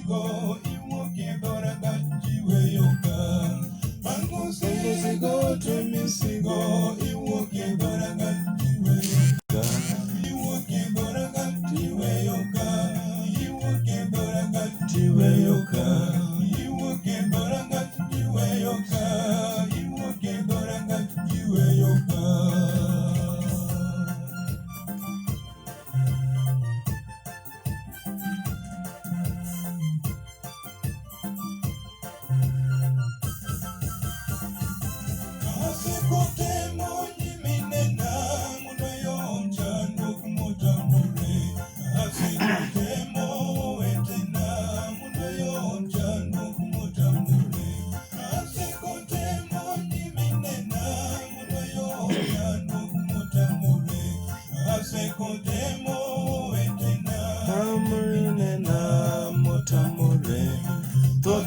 misigo, iwuokie dhoranga iweyo ka. Pango sigo to misigo, iwuokie dhoranga iweyo ka. Iwuokie dhoranga iweyo ka. Iwuokie dhoranga iweyo ka. Iwuokie dhoranga iweyo ka. Iwuokie dhoranga iweyo ka.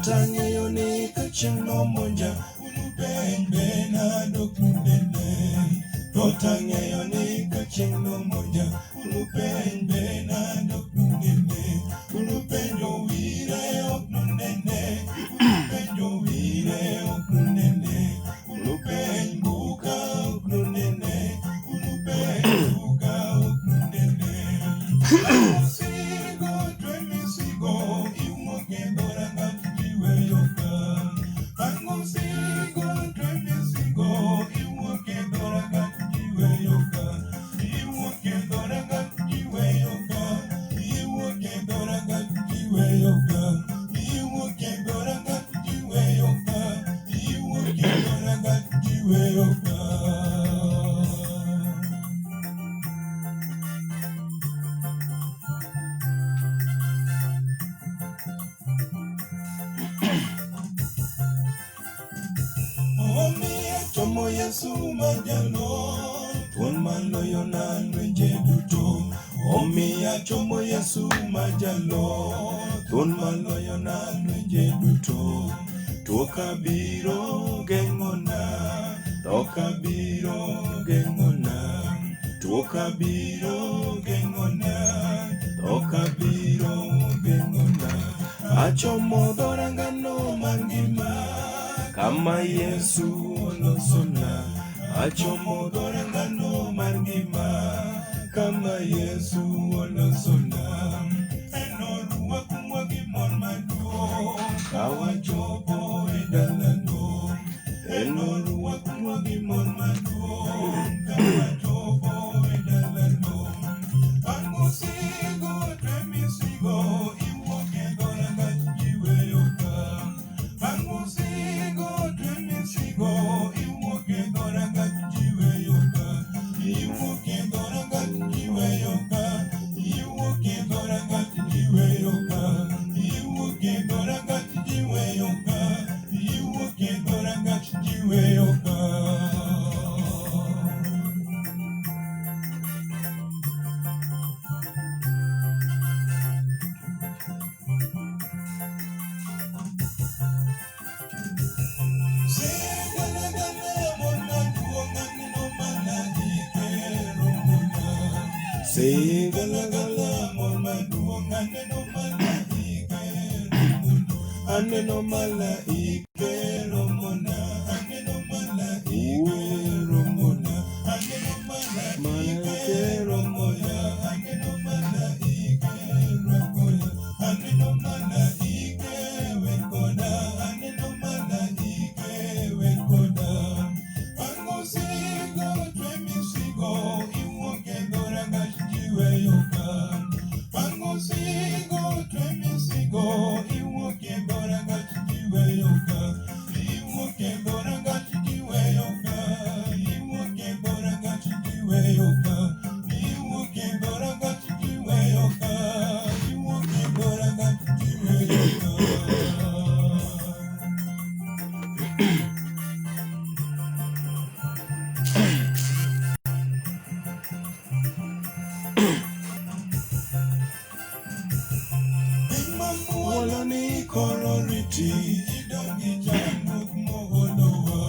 Tang'eyo ni ka chieng' nomonja ulupenj bena dok nunene. Tang'eyo ni ka chieng' nomonja ulupenj bena dok nunene. Ulupenjo wire ok nunene. Ulupenjo wire ok nunene. Ulupenj buka ok nunene. Ulupenj buka ok nunene. Misigo twe misigo iwuokie dhoranga iweyo ka. Pango sigo twe misigo iwuokie dhoranga iweyo ka. Iwuokie dhoranga iweyo ka. Iwuokie dhoranga iweyo ka. Iwuokie dhoranga iweyo ka. Iwuokie dhoranga iweyo ka. Omiya chomo Yesu majalony, thuon maloyo na lwenje duto. Omiya chomo Yesu majalony, thuon maloyo na lwenje duto. Tuo kabiro geng'ona, tho kabiro geng'ona. Tuo kabiro geng'ona, tho kabiro geng'ona. Achomo dhorangano mangima, kama Yesu olosona. Achomo dhorangano mangima, kama Yesu olosona. Enoruakwa gi mor maduong' kawachopo e dalano. Enoruakwa gi mor maduong' kawachopo e dalano. Pango sigo twe misigo iwuokie dhoranga iweyo ka. Pango sigo twe misigo iwuokie dhoranga iweyo ka. Iwuokie dhoranga iweyo ka. Iwuokie dhoranga iweyo ka. Iwuokie dhoranga iweyo ka. Iwuokie dhoranga iweyo ka. Segalagala mor maduong' aneno malaike romona. Aneno malaike romona. Aneno malaike romona. Aneno malaike romona. Aneno malaike wekoda. Aneno malaike wekoda. Pango sigo twe misigo iwuokie dhoranga iweyo ka. Pango sigo twe misigo iwuokie dhoranga iweyo ka. Iwuokie dhoranga iweyo ka. Iwuokie dhoranga iweyo ka. Iwuokie dhoranga iweyo ka. Iwuokie dhoranga iweyo ka. Wala ni kororiti idongi chanduk moholowa.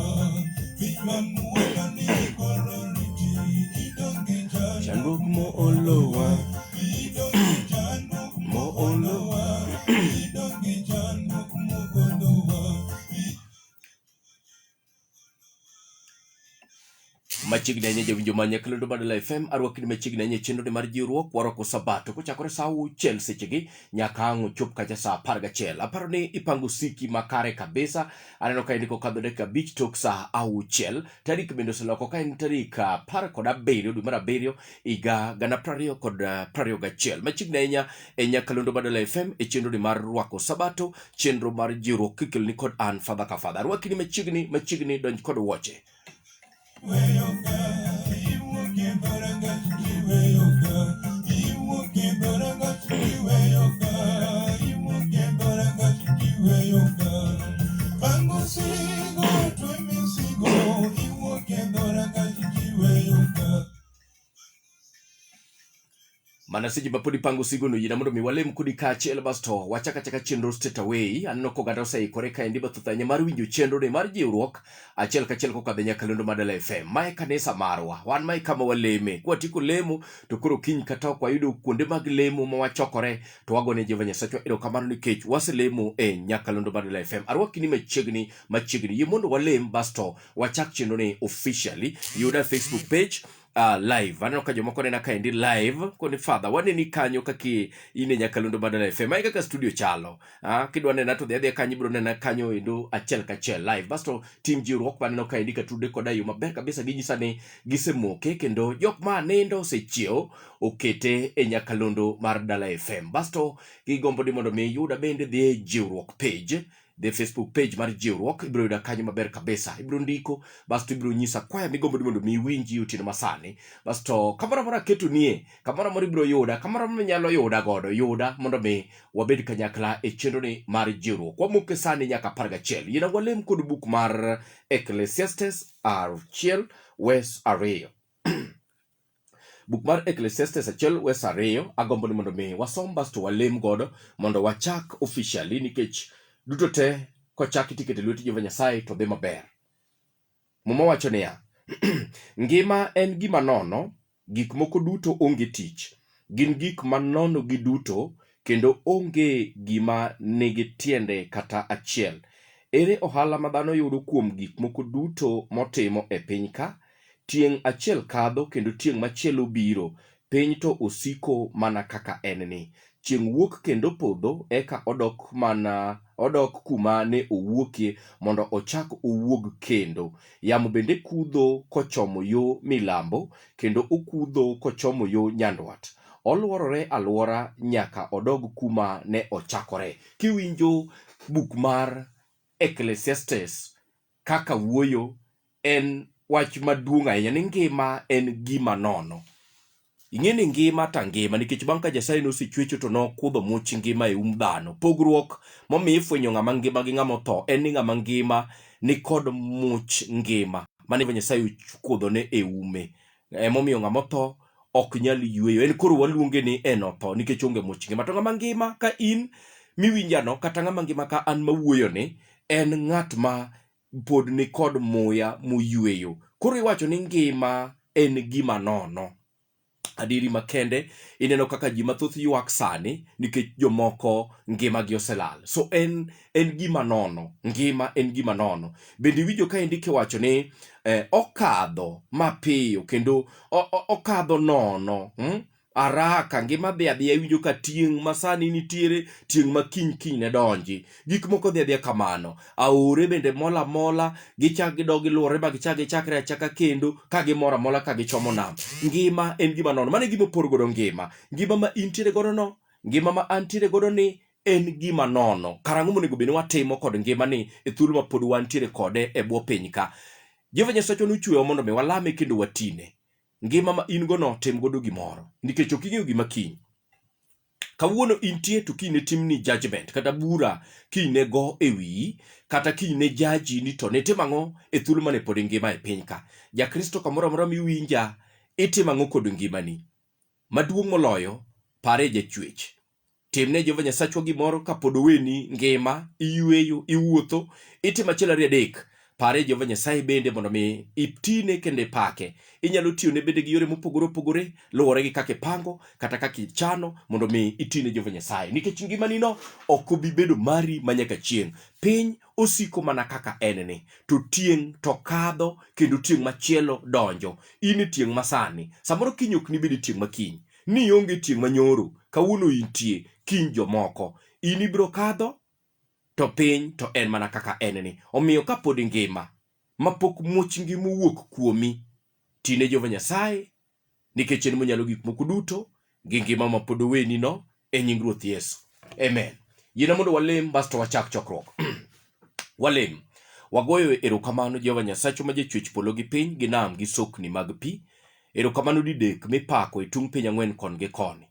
Wala ni kororiti idongi chanduk moholowa. Idongi chanduk moholowa. Idongi Machiegni ahinya Jawinjo manya Kalendo Badala FM arwakni machiegni ahinya chenro mar jiwruok waroko sabato kochakore saa 6 sechegi nyaka ang' ochop kacha saa 11. Aparo ni ipango siki makare kabisa. Aneno ka indiko kadho dakika 5 tok saa 6. Tarik bende oseloko ka en tarik 17 dwe mar 7 higa 2021. Machiegni ahinya e Nyakalondo Badala FM e chenro mar rwako sabato, chenro mar jiwruok kikelni kod an fadha ka fadha. Arwakni machiegni donj kod wuoche. Manasiji mapodi pango sigono yina mondo mi walem kudi kachiel basto wachaka chenro straight away. Anno ko gata oseikore ka endi bathuthanya mar winjo chenro ne mar jiwruok achiel kachiel kokadho Nyakalondo Badala FM. Mae kanisa marwa, wan mae kama waleme. Kwatieko lemo to koro kiny kata ok wayudo kuonde mag lemo ma wachokore to wagone Jehova Nyasaye erokamano nikech waselemo e Nyakalondo Badala FM. Arwakni machiegni yie mondo walem basto wachak chenro ne officially. Yuda Facebook page live. Aneno ka jomoko nena ka endi live koni father waneni kanyo kaki ine Nyakalondo Badala FM. Mae kaka studio chalo. Kidwa nena to dhia kanyo biro nena kanyo endo achiel kachiel live. Basto team jiwruok waneno ka endi katude koda yo maber kabisa ginyisa ni gisemoke kendo jok ma nendo osechiew okete e Nyakalondo mar Dala FM. Basto gigombo ni mondo mi yuda bende dhi e jiwruok page. The Facebook page mar jiwruok ibiro yuda kanyo maber kabisa. Ibiro ndiko basto ibiro nyisa kwaya migombo ni mondo mi winji utino masani. Basto kamoro keto nie, kamoro ibiro yuda, kamoro nyalo yuda godo, yuda mondo mi wabed kanyakla e chenro ni mar jiwruok. Wamuke sani nyaka 11. Yina walem kod buk mar Ecclesiastes achiel wes ariyo. Buk mar Ecclesiastes achiel wes ariyo agombo ni mondo mi wasom basto walem godo mondo wachak officially nikech duto te kochaki tikete lweti Jehova Nyasaye to dhi maber. Muma wacho niya, ngima en gima nono, gik moko duto onge tich. Gin gik manono gi duto kendo onge gima nigi tiende kata achiel. Ere ohala ma dhano yudo kuom gik moko duto motimo e piny ka? Tieng' achiel kadho kendo tieng' machielo biro. Piny to osiko mana kaka en ni. Chieng' wuok kendo podho eka odok kuma ne owuokie mondo ochak owuog kendo. Yamo bende kudho kochomo yo milambo kendo okudho kochomo yo nyandwat. Oluorore aluora nyaka odog kuma ne ochakore. Kiwinjo buk mar Ecclesiastes kaka wuoyo en wach maduong' ahinya ni ngima en gima nono. Ing'eni ngima ta ngima nikech bang' ka Nyasaye nosechwecho to nokudho much ngima e dhano. Pogruok momiyo ifwenyo ng'ama ngima gi ng'ama otho en ni ng'ama ngima ni kod much ngima mane Nyasaye okudho ne e ume. Emomiyo ng'ama otho ok nyal yweyo. En koro waluonge ni en otho nikech onge much ngima. To ng'ama ngima ka in miwinjano kata ng'ama ngima ka an mawuoyo ni en ng'at ma pod ni kod muya muyweyo. Koro iwacho ni ngima en gima nono. Adiri makende ineno kaka ji mathoth ywak sani nikech jomoko ngima gi oselal. So en gima nono. Ngima en gima nono. Bende winjo ka indike wacho ni okadho mapiyo kendo okadho nono. Araka ngima dhi adhiya winjo ka tieng' masani nitiere, tieng' ma kiny ne donji. Gik moko dhi adhiya kamano. Aore bende mola gichak gidogi luore ba gichakre achaka kendo ka gimora mola ka gichomo nam. Ngima en gima nono. Mane gima opor godo ngima. Ngima ma intiere godo no, ngima ma antiere godo ni en gima nono. Karang'o monego bed ni watimo kod ngima ni e thuolo ma pod wantiere kode e bwo piny ka. Jehova Nyasaye nochweyo mondo mi walame kendo watine. Ngima ma in gono tem godo gimoro nikech ok ing'eyo gima kiny. Kawuono intie to kiny ne timni judgment kata bura kiny ne go e wiyi kata kiny ne jaji ni to ne timang'o e thuolo mane pod ngima e piny ka. Ja Kristo kamoro amora miwinja itimang'o kod ngimani. Maduong' moloyo pare jachwech. Timne Jehova Nyasaye gimoro kapod oweni ngima, iyweyo, iwuotho, itimo achiel ariyo adek. Pare Jehova Nyasaye bende mondo mi iptine kende pake. Inyalo tiyo ne bende gi yore mopogore opogore, luwore gi kaka ipango kata kaka ichano mondo mi itine Jehova Nyasaye. Nikech ngimani no ok obi bedo mari manyaka chieng'. Piny osiko mana kaka en ni, to tieng' to kadho kendo tieng' machielo donjo. In tieng' masani, samoro kiny ok ni bedi tieng' makiny. Ni onge tieng' manyoro, kawuono intie, kiny jomoko. In ibiro kadho to piny to en mana kaka en ni. Omiyo ka pod ngima mapok muoch ngima owuok kuomi, tine Jehova Nyasaye, nikech en monyalo gik moko duto, gi ngima ma pod oweni no, e nying Ruoth Yesu. Amen. Yiena mondo walem basto wachak chokruok. Walem. Wagoyo erokamano Jehova Nyasacho ma jachwech polo gi piny gi nam gi sokni mag pi. Erokamano didek mipako e tung piny ang'wen kon gi koni.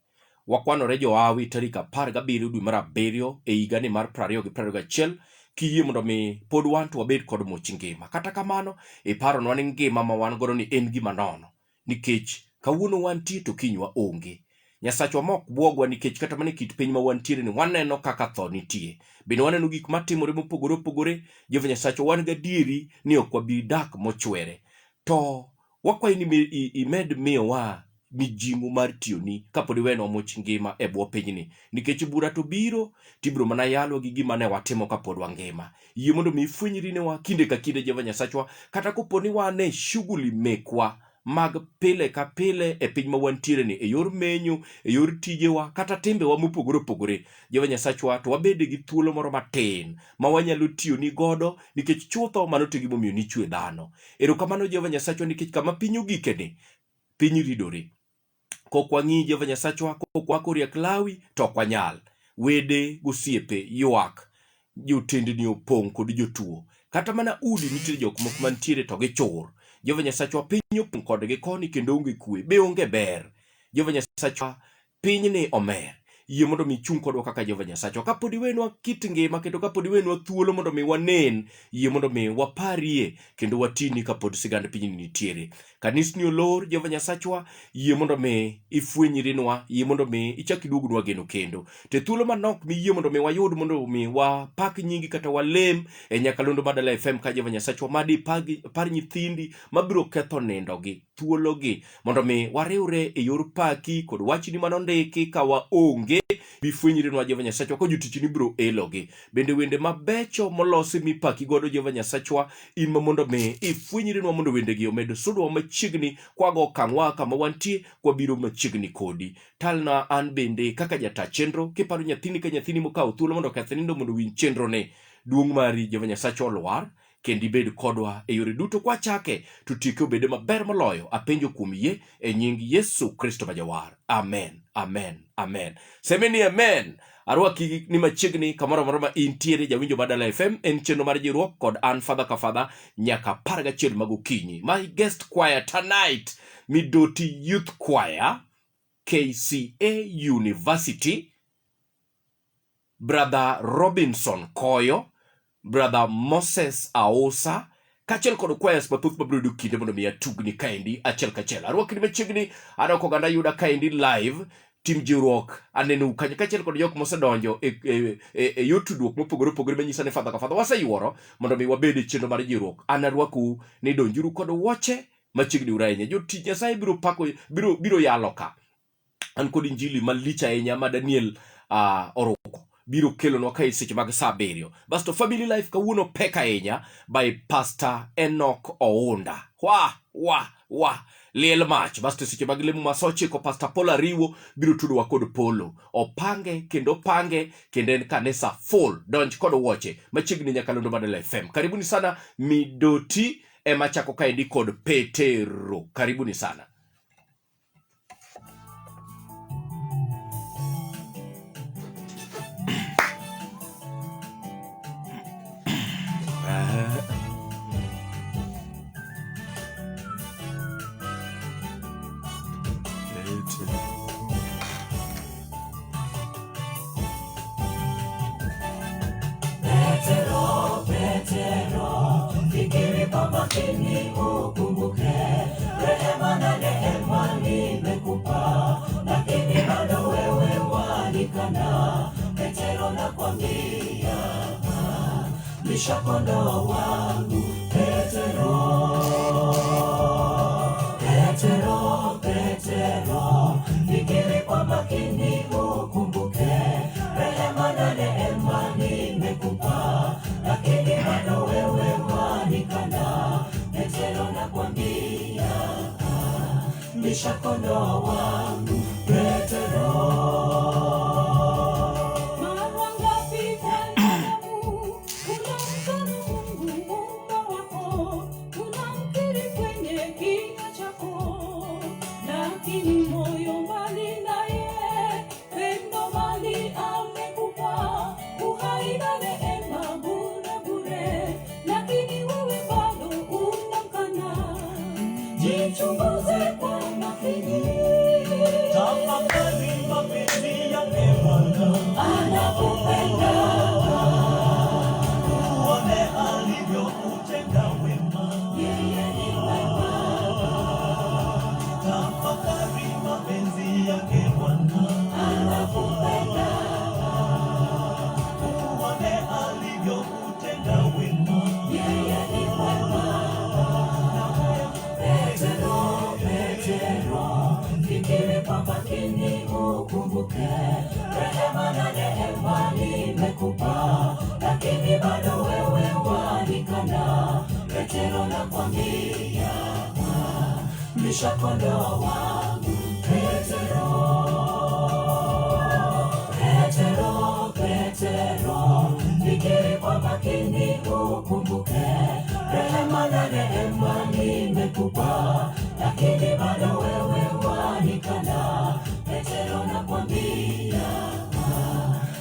Wakwanore Joawi tarik 17 dwe mar 7 e higani mar 2021, kiyie mondo mi pod wan to wabed kod much ngima. Kata kamano, iparonwa ni ngima ma wan godo ni en gima nono, nikech kawuono wantie to kiny waonge. Nyasachwa mok buogwa nikech kata mana kit piny ma wantiere ni waneno kaka tho nitie. Bende waneno gik matimore mopogore opogore. Jehova Nyasacho wan gadieri ni ok wabi dak mochwere. To wakwayi ni imed miyowa mijing'o mar tiyoni kapod iwenwa much ngima e bwo pinyni, nikech bura to biro tibiro mana yalwa gi gima ne watimo kapod wangima. Yie mondo mi ifwenyri newa kinde ka kinde Jehova Nyasachwa, kata kopo ni wan e shughuli mekwa mag pile ka pile e piny ma wantiere ni, e yor menyo, e yor tijewa, kata timbewa mopogore opogore. Jehova Nyasachwa, to wabede gi thuolo moro matin ma wanyalo tiyoni godo, nikech chutho mano to gimomiyo nichwe dhano. Erokamano Jehova Nyasachwa, nikech kama piny ogike ni, piny ridore. Kokwang'i Jehova Nyasachwa, kokwakoriek lawi to ok wanyal. Wede gosiepe ywak, jotendni opong' kod jotuo. Kata mana udi nitie jok moko mantiere to gichur. Jehova Nyasachwa, piny opong' kodgi koni kendo onge kwe, be onge ber. Jehova Nyasachwa, piny ni omer. Yie mondo mi chung' kodwa kaka Jehova Nyasachwa. Kapod iwenwa kit ngima kendo kapod iwenwa thuolo mondo mi wanen, yie mondo mi waparie kendo watini kapod sigand piny nitiere. Kanisni olor Jehova Nyasachwa, yie mondo mi ifwenyrinwa, yie mondo mi ichak iduognwa geno kendo. Te thuolo manok mi yie mondo mi wayud mondo mi wapak nyingi kata walem e nyakalondo Madala FM ka Jehova Nyasachwa, madi par nyithindi mabiro ketho nindogi, thuologi, mondo mi wariwre e yor paki kod wachni manondiki ka waonge. Bifwenyrinwa Jehova Nyasachwa, ko jotichni biro elogi. Bende wende mabecho molosi mipaki godo Jehova Nyasachwa, in ma mondo mi ifwenyrinwa mondo wendegi omed sudwa machiegni kwago kang'wa kama wantie, kwa biro machiegni kodi. Talna an bende kaka jata chenro, kiparo nyathini ka nyathini mokawo thuolo mondo keth nindo mondo win chenro ne. Duong' mari Jehova Nyasachwa olwar, kendi bed kodwa e yore duto kwa chake, to tieke obede maber moloyo. Apenjo kuom yie e nying Yesu Kristo majawar. Amen, amen, amen. Semeni amen. Arwaki ni machiegni kamoro moro ma intiere Jawinjo Madala FM, en chenro mar jiruok kod an Father ka Father nyaka 11 magokinyi. My guest choir tonight, Midoti Youth Choir, KCA University, Brother Robinson Koyo, Brother Moses Aosa, kachel kod choirs mathoth mabiro kinde mondo mi atugni kaendi achiel kachiel. Arwaki ni machiegni, adok oganda yuda kaendi live, tim jiruok anenu kanyo kachel kod jok mosedonjo e yotudruok mopogore opogore manyisa ne Father ka Father waseyuoro mondo mi wabed e chenro mar jiruok. An arwaku ni donjuru kod wuoche machiegni urainya. Jotich Nyasaye biro pako biro yalo ka. An kod injili malich ahinya ma Daniel Oroko biro kelonwa ka seche mag saa 7. Basto family life kawuono pek ahinya by Pastor Enoch Ounda. Liel mach. Basto seche mag lemo masoche ko Pastor Paul Ariwo biro tudwa kod Polo. Opange kendo en kanisa full. Donj kod wuoche machiegni nyakalondo Madala FM. Karibuni sana Midoti ema chako kaendi kod Petero. Karibuni sana. Petero, fikiri kwa makini ukumbuke, rehema na neema nimekupa, lakini bado wewe walikana. Petero nakwambia, lisha kondoo wangu. Petero, fikiri kwa makini ukumbuke, rehema na neema nimekupa, lakini bado wewe wanikana. Petero nakwambia, lisha kondoo wangu Petero. Jichunguze kwa makini, tafakari mapenzi yake Bwana anakupenda, uone alivyokutenda wema, yeye ni wema. Tafakari mapenzi yake Bwana anakupenda, uone alivyokutenda wema, yeye ni wema. Petero, fikiri kwa makini ukumbuke, rehema na neema nimekupa, lakini bado wewe wanikana. Petero nakwambia, lisha kondoo wangu Petero. Petero, fikiri kwa makini ukumbuke, rehema na neema nimekupa, lakini bado wewe wanikana. Petero nakwambia,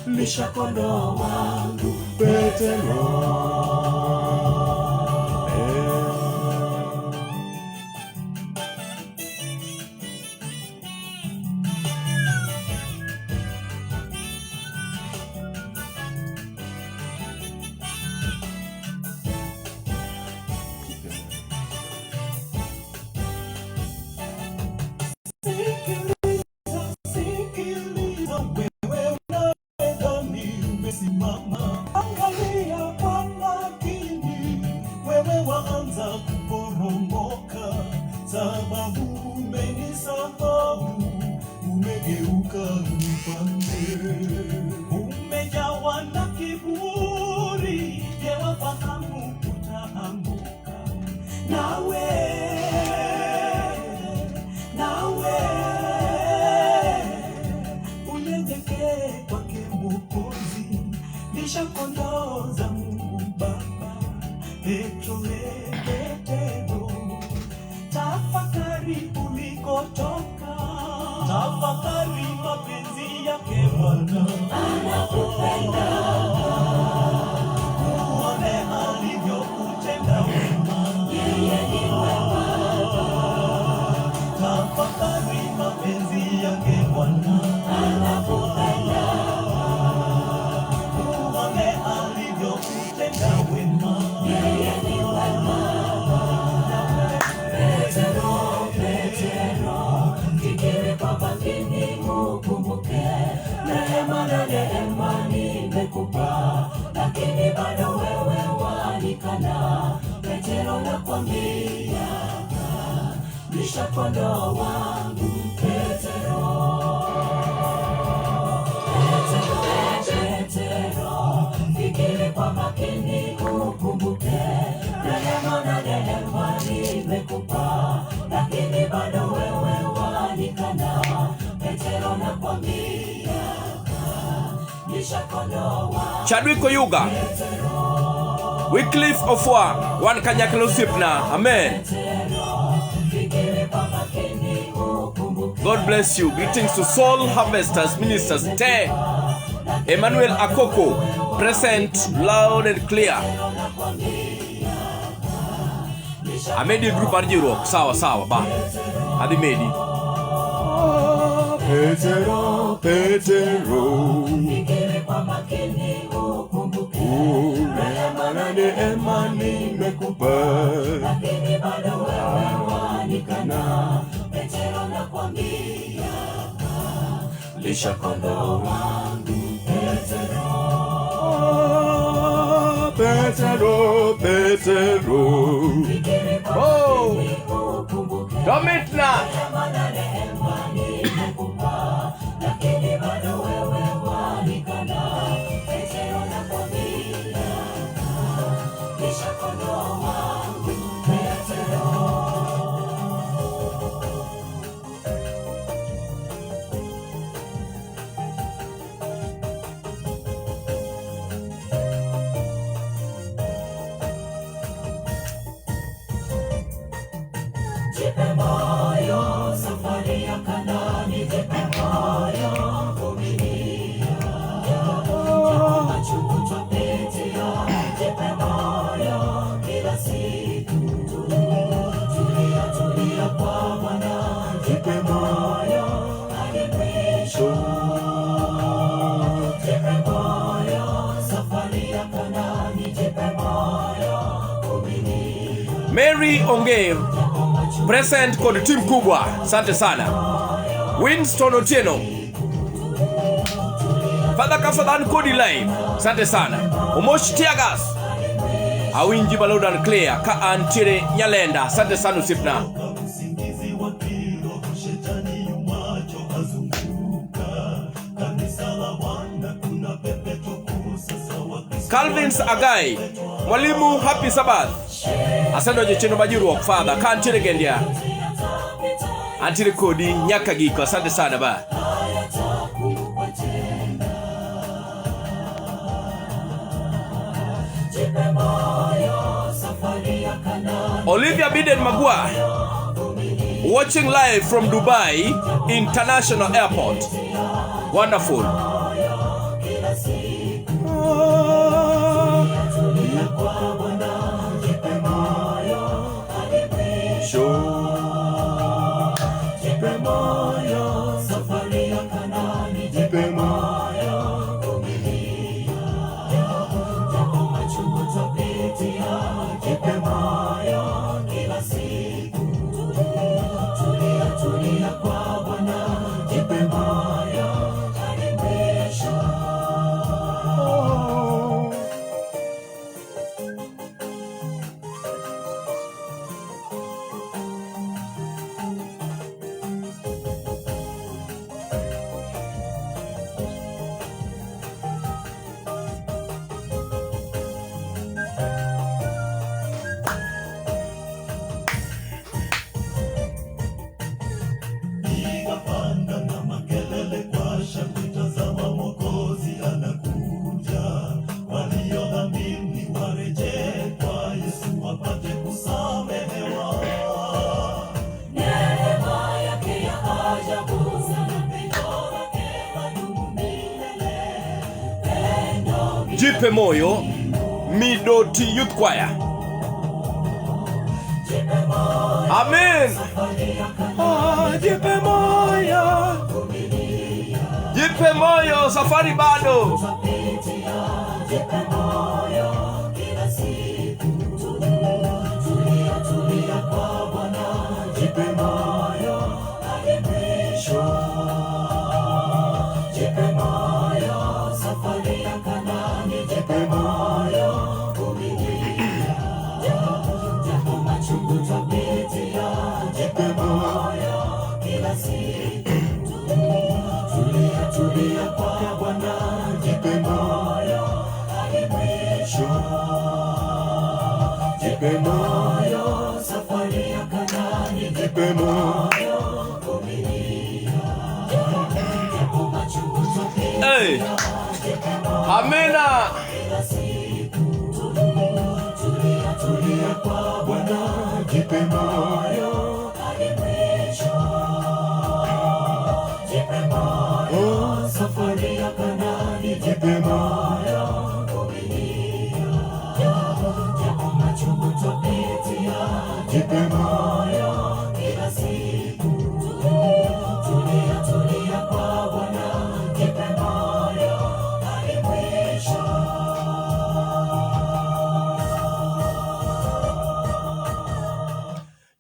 lisha kondoo wangu Petero. Angalia kwa makini, wewe waanza kuporomoka, sababu umenisahau, umegeuka upande, umejawa na kiburi, je, wafahamu utaanguka? Nawe unyenyekee kwake Mwokozi, lisha kondoo za Mungu Baba. Petero, tafakari ulikotoka, tafakari mapenzi yake Bwana anakupenda, uone alivyokutenda wema, yeye ni wema. tafakari mapenzi yake Bwana anakupenda, uone alivyokutenda wema, yeye ni wema. Petero, fikiri kwa makini ukumbuke, rehema na neema nimekupa, lakini bado wewe wanikana. Petero nakwambia, lisha kondoo wangu Petero. Fikiri kwa makini ukumbuke, rehema na neema nimekupa, lakini bado wewe wanikana. Petero nakwambia, lisha kondoo wangu Chadwick Oyuga, Wycliffe Ofwa, Wan Kanyakla Osiepna. Amen. God bless you. Greetings to Soul Harvesters Ministers. Te Emmanuel Akoko, present loud and clear. Amedi group arjiro. Sawa ba. Adi medi. Petero, rehema na neema nimekupa, lakini bado wewe wanikana. Petero nakwambia, lisha kondoo wangu Petero. Petero, Petero. Oh, Domitna. Jipe moyo, safari ya Kanaani, jipe moyo, vumilia. Japo machungu twapitia, jipe moyo, kila siku. Tulia, tulia kwa Bwana, jipe moyo, hadi mwisho. Jipe moyo, safari ya Kanaani, jipe moyo, vumilia. Mary Onge present kod team kubwa, asante sana. Winston Otieno, Father Kafadan Kodi Live, asante sana. Omosh Tiagas, Awinji Balodan Clear, Ka Antire Nyalenda, asante sana usipna. Usingizi wa kiroho, shetani yumacho azunguka. Kanisa la Bwana kuna pepe tukufu sasa wakisi. Calvins Agai, Mwalimu Happy Sabbath, asante Jecheno Bajiru Father, Ka Antire Gendia, Antire Kodi Nyaka Giko, asante sana ba. Olivia Biden Magua, watching live from Dubai International Airport. Wonderful. Jipe moyo, Midoti Youth Choir. Amen. Jipe moyo, jipe moyo, safari bado. Hey, Amina.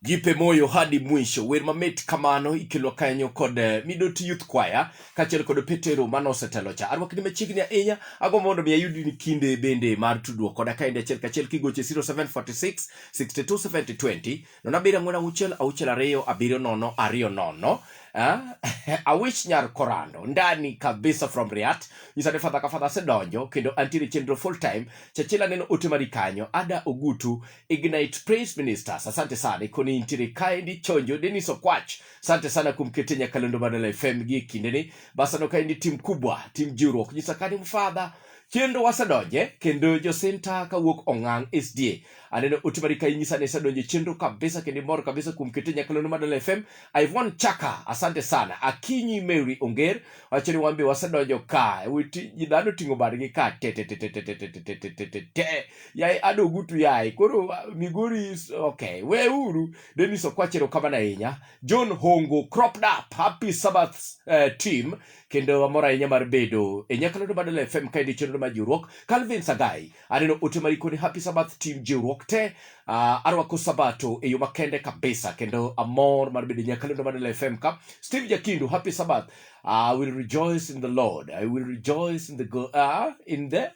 Jipe moyo hadi mwisho. Wer mamit kamano ikelo kanyo kod Midoti Youth Choir kaachiel kod Petero manosetelo cha. Arwak ni machiegni ahinya ago mondo mi ayudi ni kinde bende mar tudruok koda kaende achiel kachiel kigoche 0746 62 70 20 nonabira ng'wen auchiel auchiel ariyo abiriyo nono ariyo nono. Awich nyar korando ndani kabisa from Riat isane fadha ka fadha sedonjo kendo antiere chenro full time chachila neno ote mari kanyo Ada Ogutu Ignite Praise Ministers. Asante sana ikoni intire kaendi chonjo Dennis Okwach. Asante sana kumkete Nyakalondo Badala FM gi kindeni basano kaendi tim kubwa tim jiruok nyisakani mfadha kendo wasedonje kendo josenta kawuok Ong'ang SDA aneno otimari ka inyisa ne sedonje chenro kabisa kendo mor kabisa kumkete Nyakalondo Badala FM. Ivon Chaka asante sana. Akinyi Mary Onger wacheni wambi wasedonjo ka witi jidano tingo badgi ka te yai Ada Ogutu yai koro Migori okay we uru Dennis Okwachero kamana inya John Hongo cropped up happy Sabbath team kendo amora inya mar bedo Nyakalondo Badala FM kaidi chenro majuruok. Calvin Sagai aneno otemari koni happy Sabbath team juruok te arwako sabato eyo makende kabisa kendo amor mar bedo Nyakalondo Badala FM ka. Steve Jakindu happy Sabbath. I will rejoice in the Lord. I will rejoice in the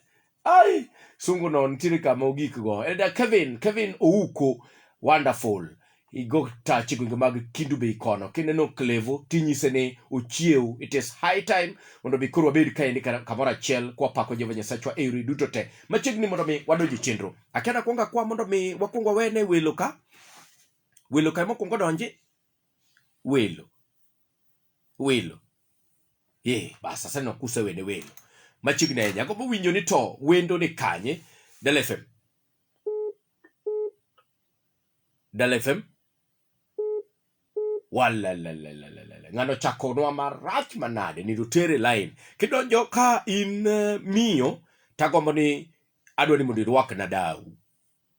ai sungu non tiri kama ogik go. Elda Kevin Ouko wonderful. Igo tachi gwenge mag Kindu be ikono kineno Clevo tinyisene ochiew. It is high time mondo bi koro wabed kaendi kamora achiel kwa pako Jehova Nyasaye euri duto te machiegni mondo mi wadonji chenro. Akiana kwonga kwa mondo mi wakwonga wene welo ka mokwongo donji welo basa sasa kuse wene welo machiegni ahinya ago winjo ni to wendo ni kanye Dala FM wala ngano chakonwa marach manade ni rutere line kidonjo ka in miyo tagombo ni adwa ni mondo irwak na dau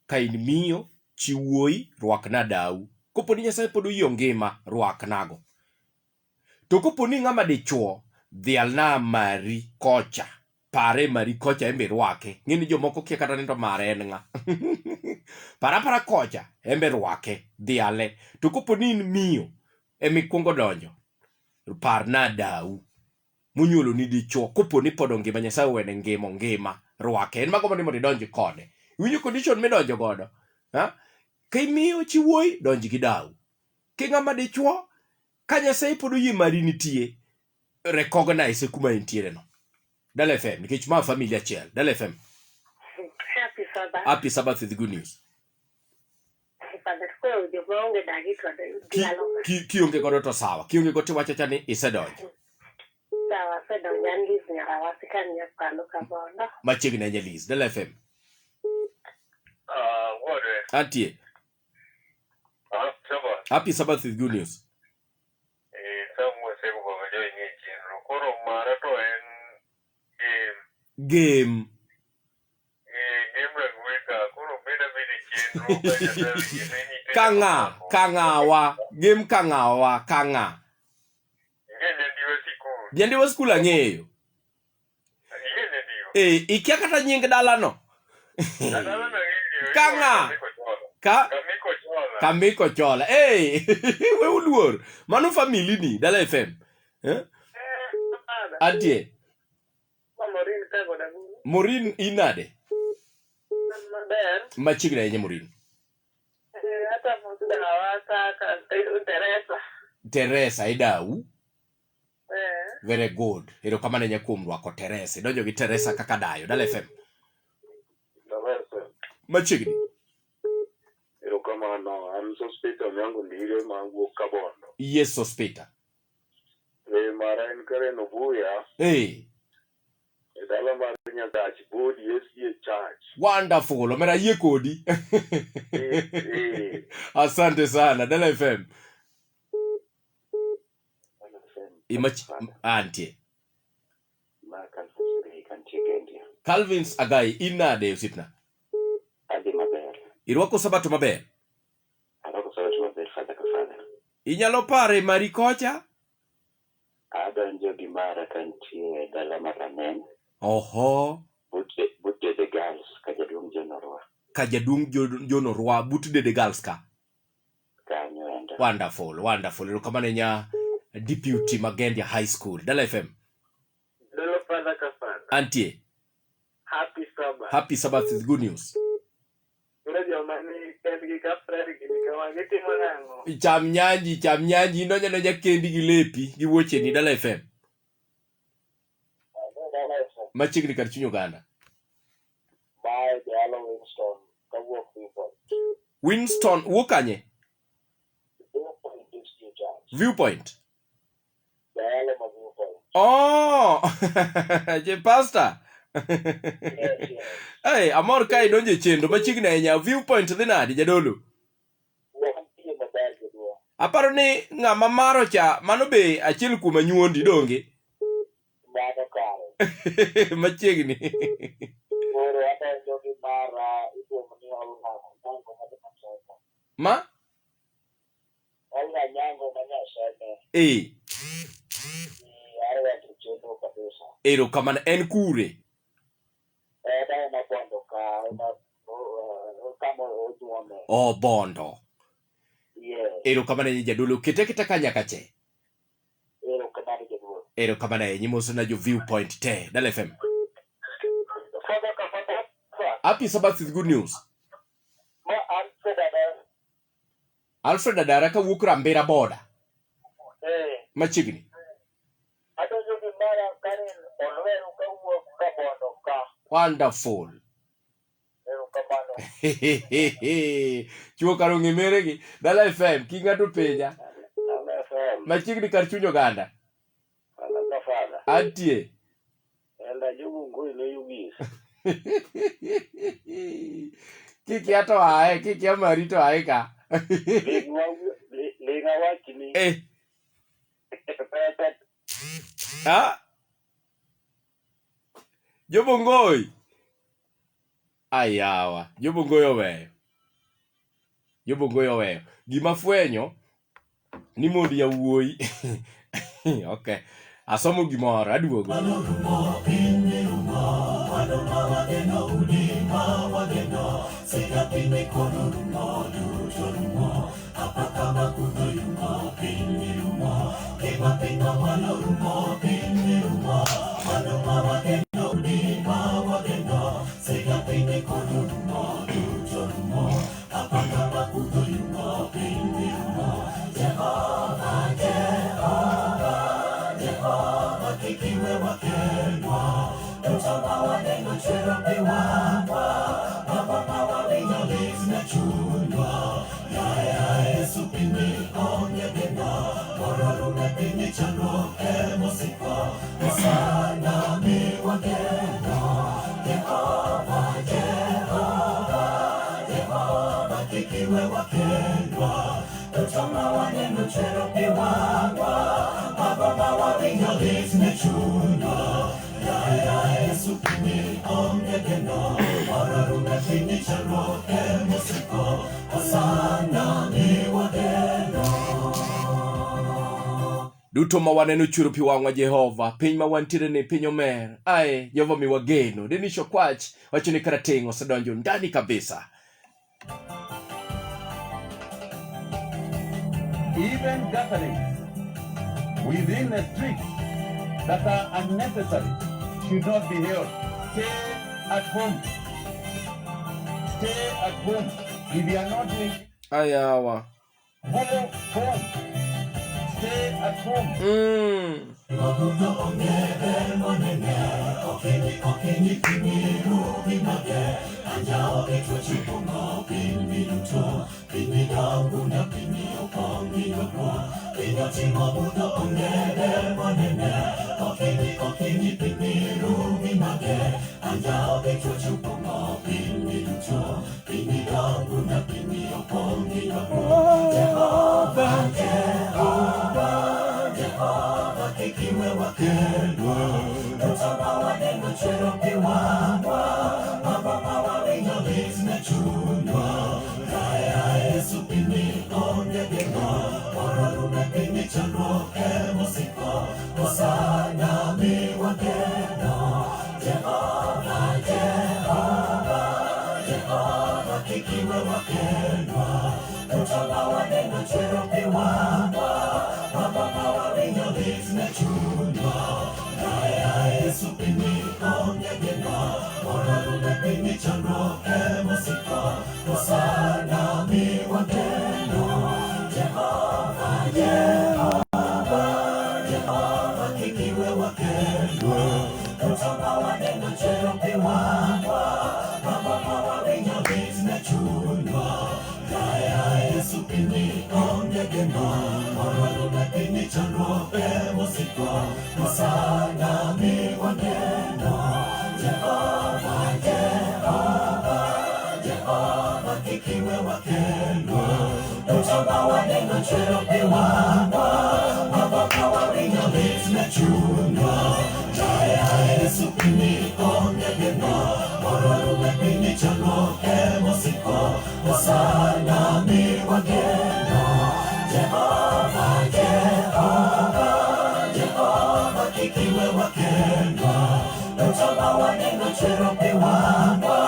ka in miyo chiwuoi rwak na dau koponi Nyasaye pod oyiyo ngima rwak nago to koponi ng'ama dichuo dhial na mari kocha pare mari kocha embe rwake ng'eni jomoko kia kata nindo mare en ng'a para kocha embe rwake dhiale to koponi in miyo emikwongo donjo par na dau munyuolo ni dichuo koponi pod ngima Nyasaye wene ngima rwake en mago mondo idonji kode. Winjo condition midonjo godo ka imiyo chiwuoi donji gi dau ki ng'ama dichuo ka Nyasaye pod oyie mari nitie recognize kuma intiere no. Dala FM nikech ma familia achiel. Dala FM happy Sabbath with good news. Kionge godo to sawa kionge godo tiwacho cha ni isedonjo sawa sedonjo an Liz Nyarawasi kan nyakalo kabondo machiegni ahinya Liz. Dala FM what antie happy Sabbath with good news. Game kangawa game kangawa kanga Jandiwa school ang'eyo ikia kata nying dala no kanga Kamiko chola we uluor mano family ni Dala FM adie Morin inade machiegni ahinya Morin Teresa idau very good erokamano nyakuom rwako Teresa donjo gi Teresa kaka dayo Dala FM machiegni erokamano an sospita yangu ndire mangu kabondo yes sospita mara en kare no buya dala mar nyadach body yes church wonderful omera yie kodi asante sana Dala FM antie Calvin's agai inade usipna adi maber irwako sabato maber arwako sabato maber fadha ka fadha inyalo pare mari kocha adonjo gi mara kantie dala maramen oho butte the girls ka jaduong' jonorwa but de girls ka Wonderful. Erokamano nya Deputy Magendia High School. Dala FM. Dalo pada kafana. Antie. Happy Sabbath. Happy Sabbath is good news. Unajua mani kendi kafrari kama ngeti mwanangu. Cham nyanji nonya kendi gilepi giwoche ni Dala FM. Machigni kar chunyo Uganda. Bye the Allo Winston. Kawo people. Winston wokanye. Viewpoint. The Allo Viewpoint. Oh, je pastor. Yes. Hey, amor kai donje chendo machigni anya Viewpoint dhinadi jadolo. Aparo ni ng'ama maro cha mano be achiel kuom anyuondi donge. Bado kare. Machigni. Oro hata jogi mara ipo mni olga nyango mata. Ma? Olga nyango manya shene. Arwa tuchendo kabisa. Erokamano en kure. Dai na kondo ka kama ojuone. Oh, Bondo. Yes. Erokamano ni jadolo kete kanya kache. Erokamano jadolo. Erokamano nyimoso na jo Viewpoint te. Dala FM. Happy Sabbath is good news. Ma Alfred Adara ka wuok Rambera boda. Machigni. ato jogi mara Karen olwero ka wuok ka bondo ka. Wonderful. Erokamano. Chuo karo ng'imere gi. Dala FM kingato penja. Dala FM. Machigni kar chunyo Uganda. Ala kafala. Antie. Ela jugu ngui no yugis. Kiki ato ae, kiki amarito ae ka. Linga wakini. Ha? Jobongoi. Ayawa. Jobongoi oweyo. Gima fwenyo ni mondi ya wuoi. Okay. Asomo gimoro aduogo. Duto ma waneno churo pi wang'wa Jehova, piny ma wantiere ne piny omer. Ae, Jehova miwa geno. Denisho Kwach wacho ni karateng' osedonjo ndani kabisa. Even gatherings within the streets that are unnecessary should not be held. Stay at home. Stay at home. If you are not doing, Ayawa. go home. Stay at home. Kutoka waneno chwero piwangwa, mababa wawinyo lit ne chunywa. Kaya Yesu pini ongegeno, morarume pini chandro emosiko. Hosana miwageno, Jehova, Jehova, Jehova kikiwe wakendwa. Kutoka waneno chwero piwangwa, mababa wawinyo lit ne chunywa. Kaya Yesu pini ongegeno, morarume pini chandro emosiko. Hosana miwageno, Jehova, Jehova, Jehova kikiwe wakendwa. Kutoka waneno chwero piwangwa, mababa wawinyo lit ne chunywa. Kaya Yesu pini ongegeno, morarume pini chandro emosiko. Hosana miwageno, Jehova, Jehova, Jehova kikiwe wakendwa. Kutoka waneno chwero piwangwa,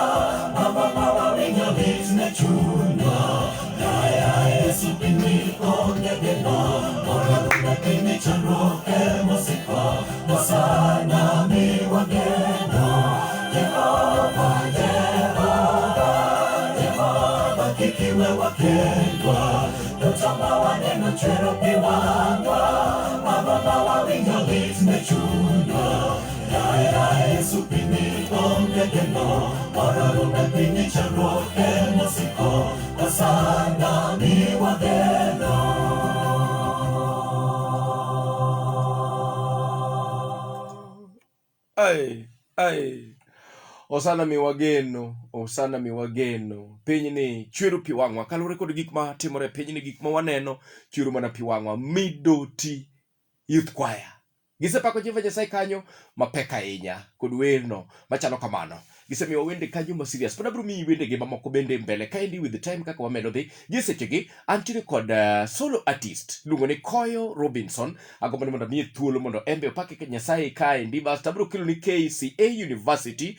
mababa wawinyo lit ne chunywa. Kaya Yesu pini ongegeno, morarume pini chandro emosiko. Hosana miwageno, Jehova, Jehova, Jehova kikiwe wakendwa. Kutoka waneno chwero piwangwa, mababa wawinyo lit ne chunywa. Kaya Yesu pini ongegeno, morarume pini chandro emosiko. Hosana miwageno. Ai. Osana miwageno, osana miwageno. Piny ni chwero pi wang'wa. Kalure kod gik ma timore piny ni, gik ma waneno, chwero mana pi wang'wa. Midoti Youth Choir. Gisepako Jehova Nyasaye kanyo mapek ahinya kod werno machalo kamano. Gisemiwa wende kanyo ma serious. Pod abiro miyi wende gi mamoko bende mbele kaendi with the time kaka wamedo dhi. Gisechegi antiere kod solo artist luongo ni Koyo Robinson. Agombo ni mondo miye thuolo mondo embe opake Nyasaye kaendi. Basta abiro kelo ni KCA University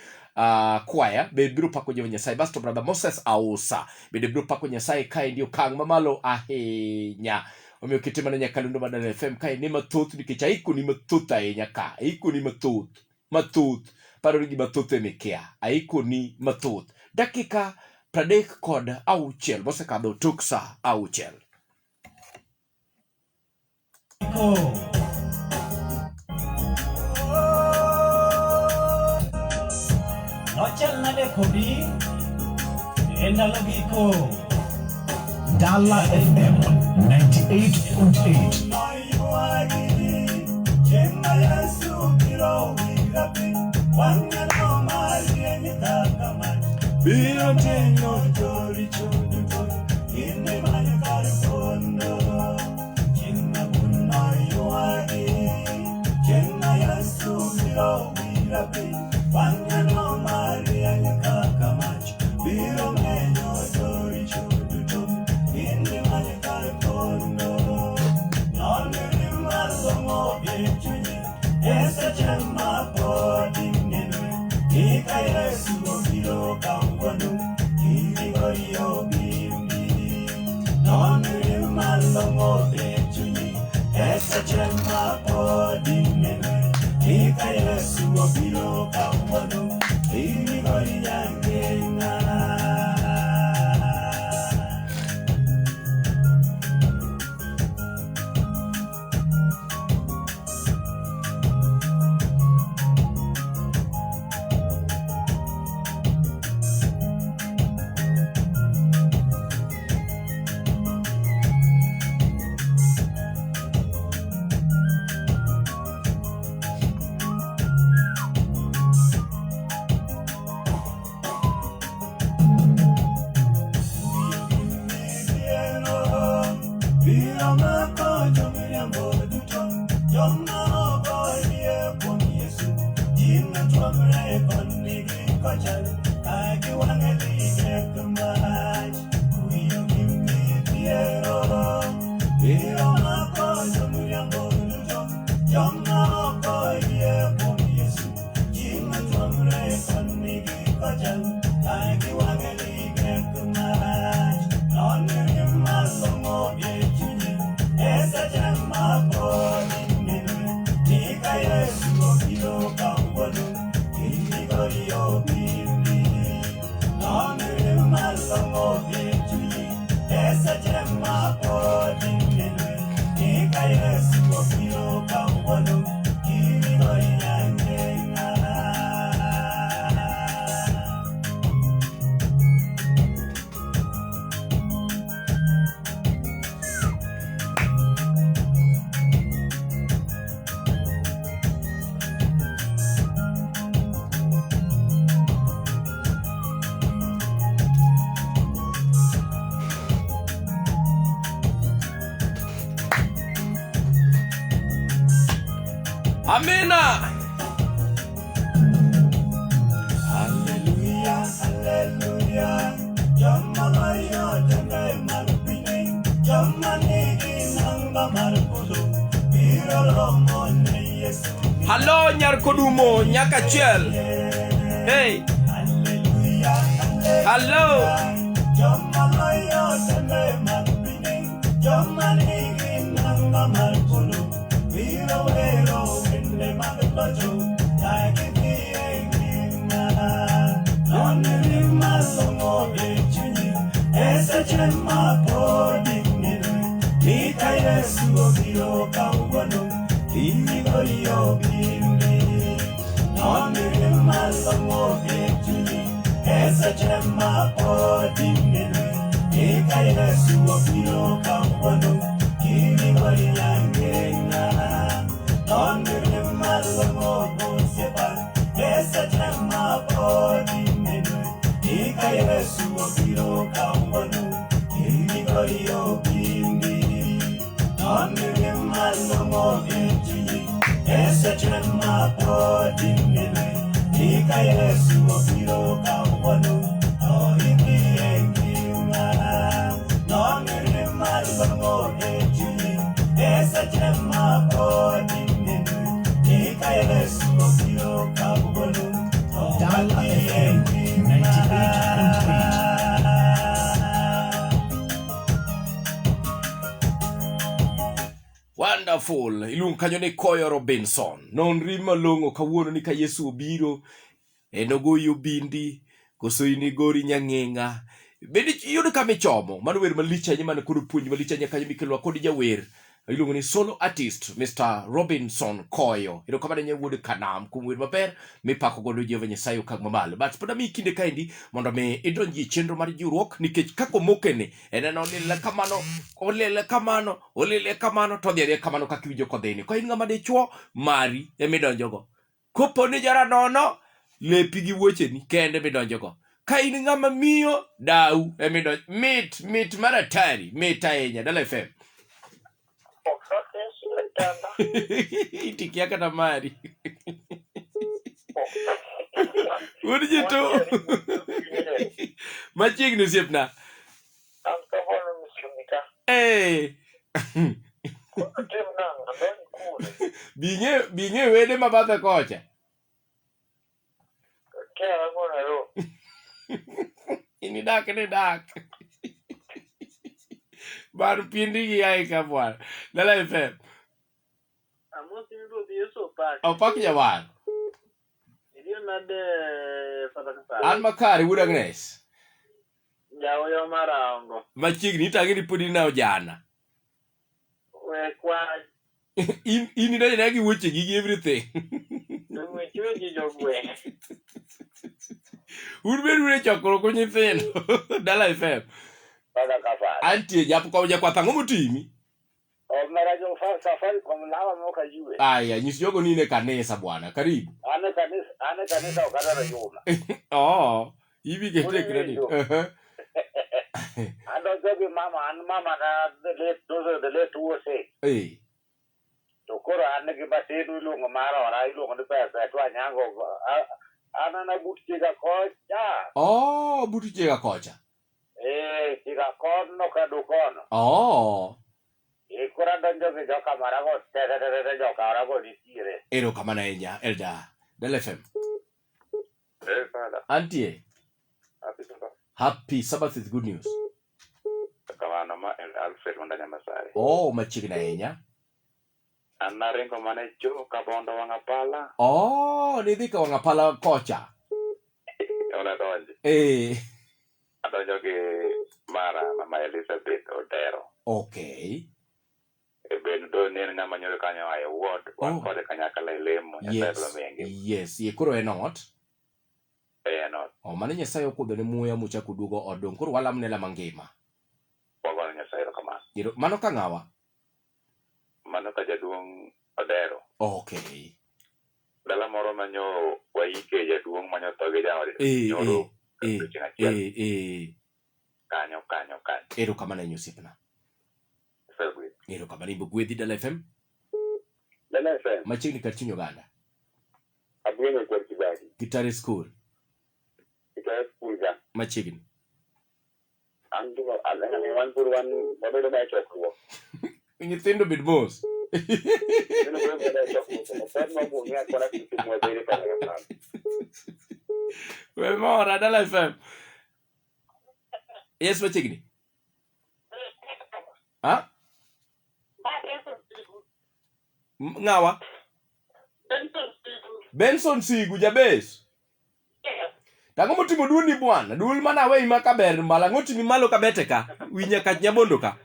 choir be biro pako Jehova Nyasaye. Basto brother Moses Ausa bende biro pako Nyasaye kaendi okang' mamalo ahinya. Omiyo kete mana Nyakalondo Madala FM kae ni mathoth nikech aikoni mathoth ahinya ka. Aikoni mathoth. Parori gi mathoth emikia. Aikoni mathoth. Dakika 36 mosekadho tok sa 6. Nochal nade kodi endalo giko Dala FM 98.8. Biro tenyo tori chuduto inde manye karifondo Chinna kunna yuagi Chinna yasu biro wirapi Wanyano maria nyakakamach Biro menyo tori chuduto inde manye karifondo Noniri masomo bichunyi Esa chema podi nenwe Ika yesu biro kangwanu Kirigorio bimbi Noniri masomo bichunyi Esa chema podi nenwe Ika yesu biro kangwanu Kirigorio yangenga Amina. Hallelujah, hallelujah. Jamalayo jangai marupini, jamanegi nanga marupudu. Birolomo ne Yesu. Hello, Nyarkodumo, Nyakachiel. Hey. Hallelujah, Hello. Jamalayo jangai marupini, jamanegi nanga marupudu. Birolero ende marupudu. Dala FM 98.8. Wonderful. Ilung kanyo ni Koyo Robinson. Non rima longo kawuono ni ka Yesu obiro. Enogoyo bindi. Koso inigori nyang'eng'a. Bende yudo kama ichomo. Mano wer malicha nye mana kuru puonj malicha nye kanyo mikelwa kodi jawer. Ilungo ni solo artist Mr. Robinson Koyo. Ino kama nye wuode kanam kum wer maber. Mipako godo Jehova Nyasaye okang' mamalo. But pada mi kinde kaendi mondo me idonji chenro mar jiwruok nikech kako mokene eneno olele kamano to dhi kamano kaka iwinjo kodhini. Ko in ng'ama dichuo mari emidonjogo. Kopo ni jara nono lepi gi wuocheni kende midonjogo. Ka in ng'ama miyo dau emidonjo. Mit maratari mit ahinya. Dala FM. Itikia kata mari. Wuod jito. Machiegni osiepna. Eh. Binge wede mabathe kocha. Ini dak. Bar pindi gi ai ka bwana. Dala FM. Opak jawar. An makari wuod Agnes. Jawo marango. Machiegni itangi ni podi na ojana. We kwa. In idonjo na gi wuoche gi everything. We chwe ji jogwe. Urberu ne chokoro ko nyithindo. Dala FM. Pada kafa. Antie japo jakwath ang'o motimi? O mera jo safari kwa mlawa moka jue. Aya, nyis jogo ni ne kanisa bwana. Karibu. Ane kanisa ukata na yuma. Oh, hivi kete credit. Ando jogi mama na the late was say. Eh. To koro ane ki basi ilungo mara ora ilungo ni pesa tu anyango. Ana na buti ga kocha. Oh, buti chega kocha. Chiga kono ka dukono. Oh. Kura donjo ki joka marago tere joka arago disire. Ero kamana enya Elda. Dala FM. Father. Antie. Happy Sabbath. Happy Sabbath is good news. Kawana ma el Alfred ndanya masare. Oh, machiegni enya. Anna rengo mane jo kabondo wangapala. Oh, nidhi ka wangapala kocha. Ona donjo. Adonjo ki mara mama Elizabeth Odero. Okay. Ben do nien ngama nyoro kanyo ay ward wan kode kanyakala lemo yes ye koro enot enot o mane Nyasaye okudho ne muya mochako duogo odong koro walamne la mangima wagono Nyasaye kamano mano ka ng'awa mano ka jaduong' Odero. Okay. Dala moro manyo waike jaduong' manyo toge jawari nyoro kanyo ero kamano nyosipna ero kamano ibo gwedhi Dala FM. Dala FM. Machiegni kar Chuny Oganda. Abwenyo kod Kibaki. Kitare school. Kita school ga. Machiegni. Antu alanga ni wan pur wan mabedo na chokruok. Nyithindo bed mos. Nino bro na chokruok. Sen mo mo ya kona kitu mo bere pa na. We mora Dala FM. Yes, machiegni. Ha? Ngawa? Benson Sigu Jabes. Tango motimo duoni bwana, dul mana we ima kaber mbala ngotimi malo kabete ka, winya ka nyabondo ka.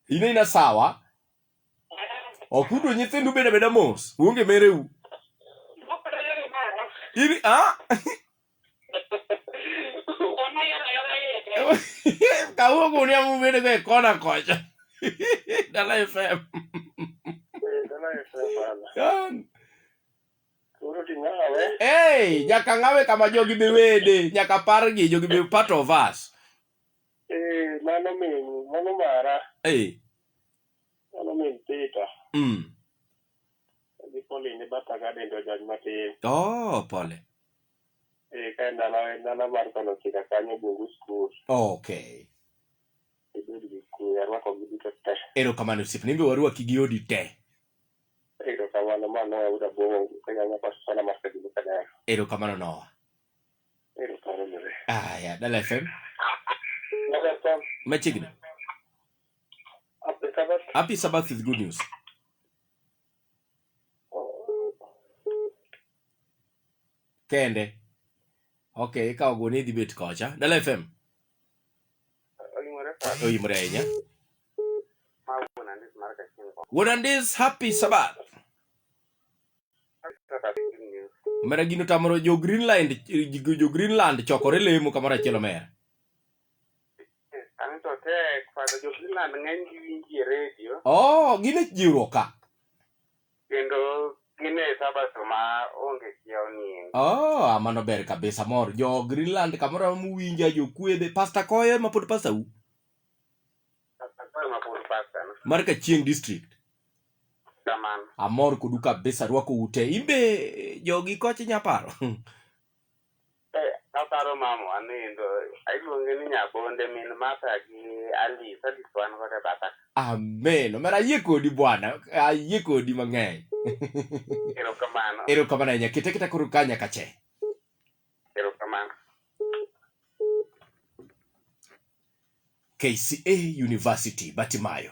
Ina sawa. Okudo nyithindu beda mos, uonge mereu. Ini Kawo kunia mubede kwe kona kocha. Dala FM. Dala FM. Urudi ngawe. Hey, nyaka ngawe kama jogi bewede, nyaka pargi jogi be part of us. Mano mara. Hey. Mano min Peter. Di poli ni bata gade ndo jaj matin. Oh, pole. Kaya ndala mar kono kika kanyo bungu school. Okay. Ibudi kuya wako gidito te. Ero kamano sip nimbe warua kigiodi te. Ero kamano mano uda bongo kaya nyapa sana maskadi mukada. Ero kamano no. Ero kamano mire. Ya, Dala FM. Dala FM. Machiegni. Happy Sabbath is good news. Kende. Okay, ikaw guni di bit kocha. Dala FM. Oyiengore ahinya. Wonandis happy Sabbath. Mera gino tamoro jo Greenland chokore lemo kamoro achiel omera. Anto te kwado jo Greenland ng'eny winji radio. Oh, gine jiwruok ka. Kendo gine Sabato ma onge kiao ni. Oh, amano ber kabisa mor. Jo Greenland kamoro muwinja jo kwedhe. Pastor Koye mapod pastor u. Mar ka Chieng district. Daman. Amor kudu kabisa rwako ute. Imbe jogi koche nyaparo. Aparo mamo anindo. Ailuonge ni nyabonde min mata gi Ali sadiswan kode bata. Amen. Omera ayie kodi bwana. Ayie kodi mang'eny. Erokamano. Erokamano ahinya. Kete koro kanya kache. Erokamano. KCA University Batimayo.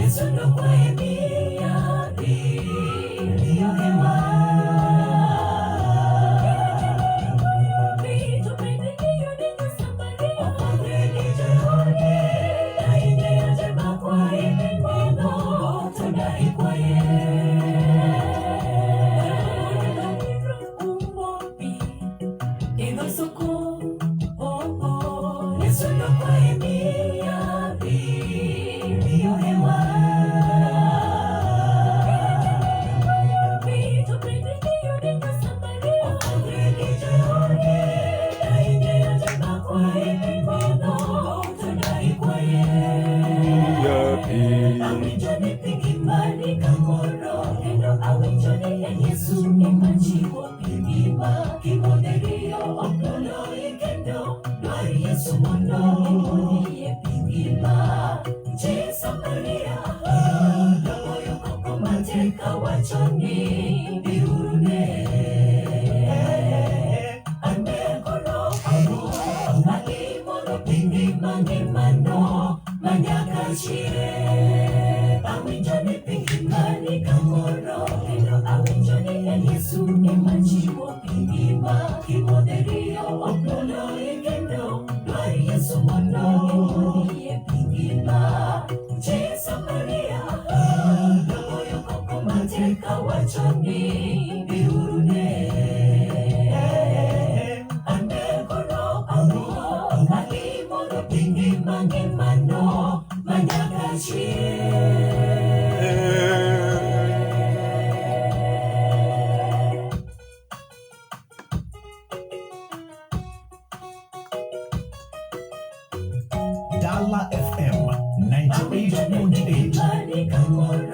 Yesu ndo kuhemia iliyo hewa. Dala FM 98.8.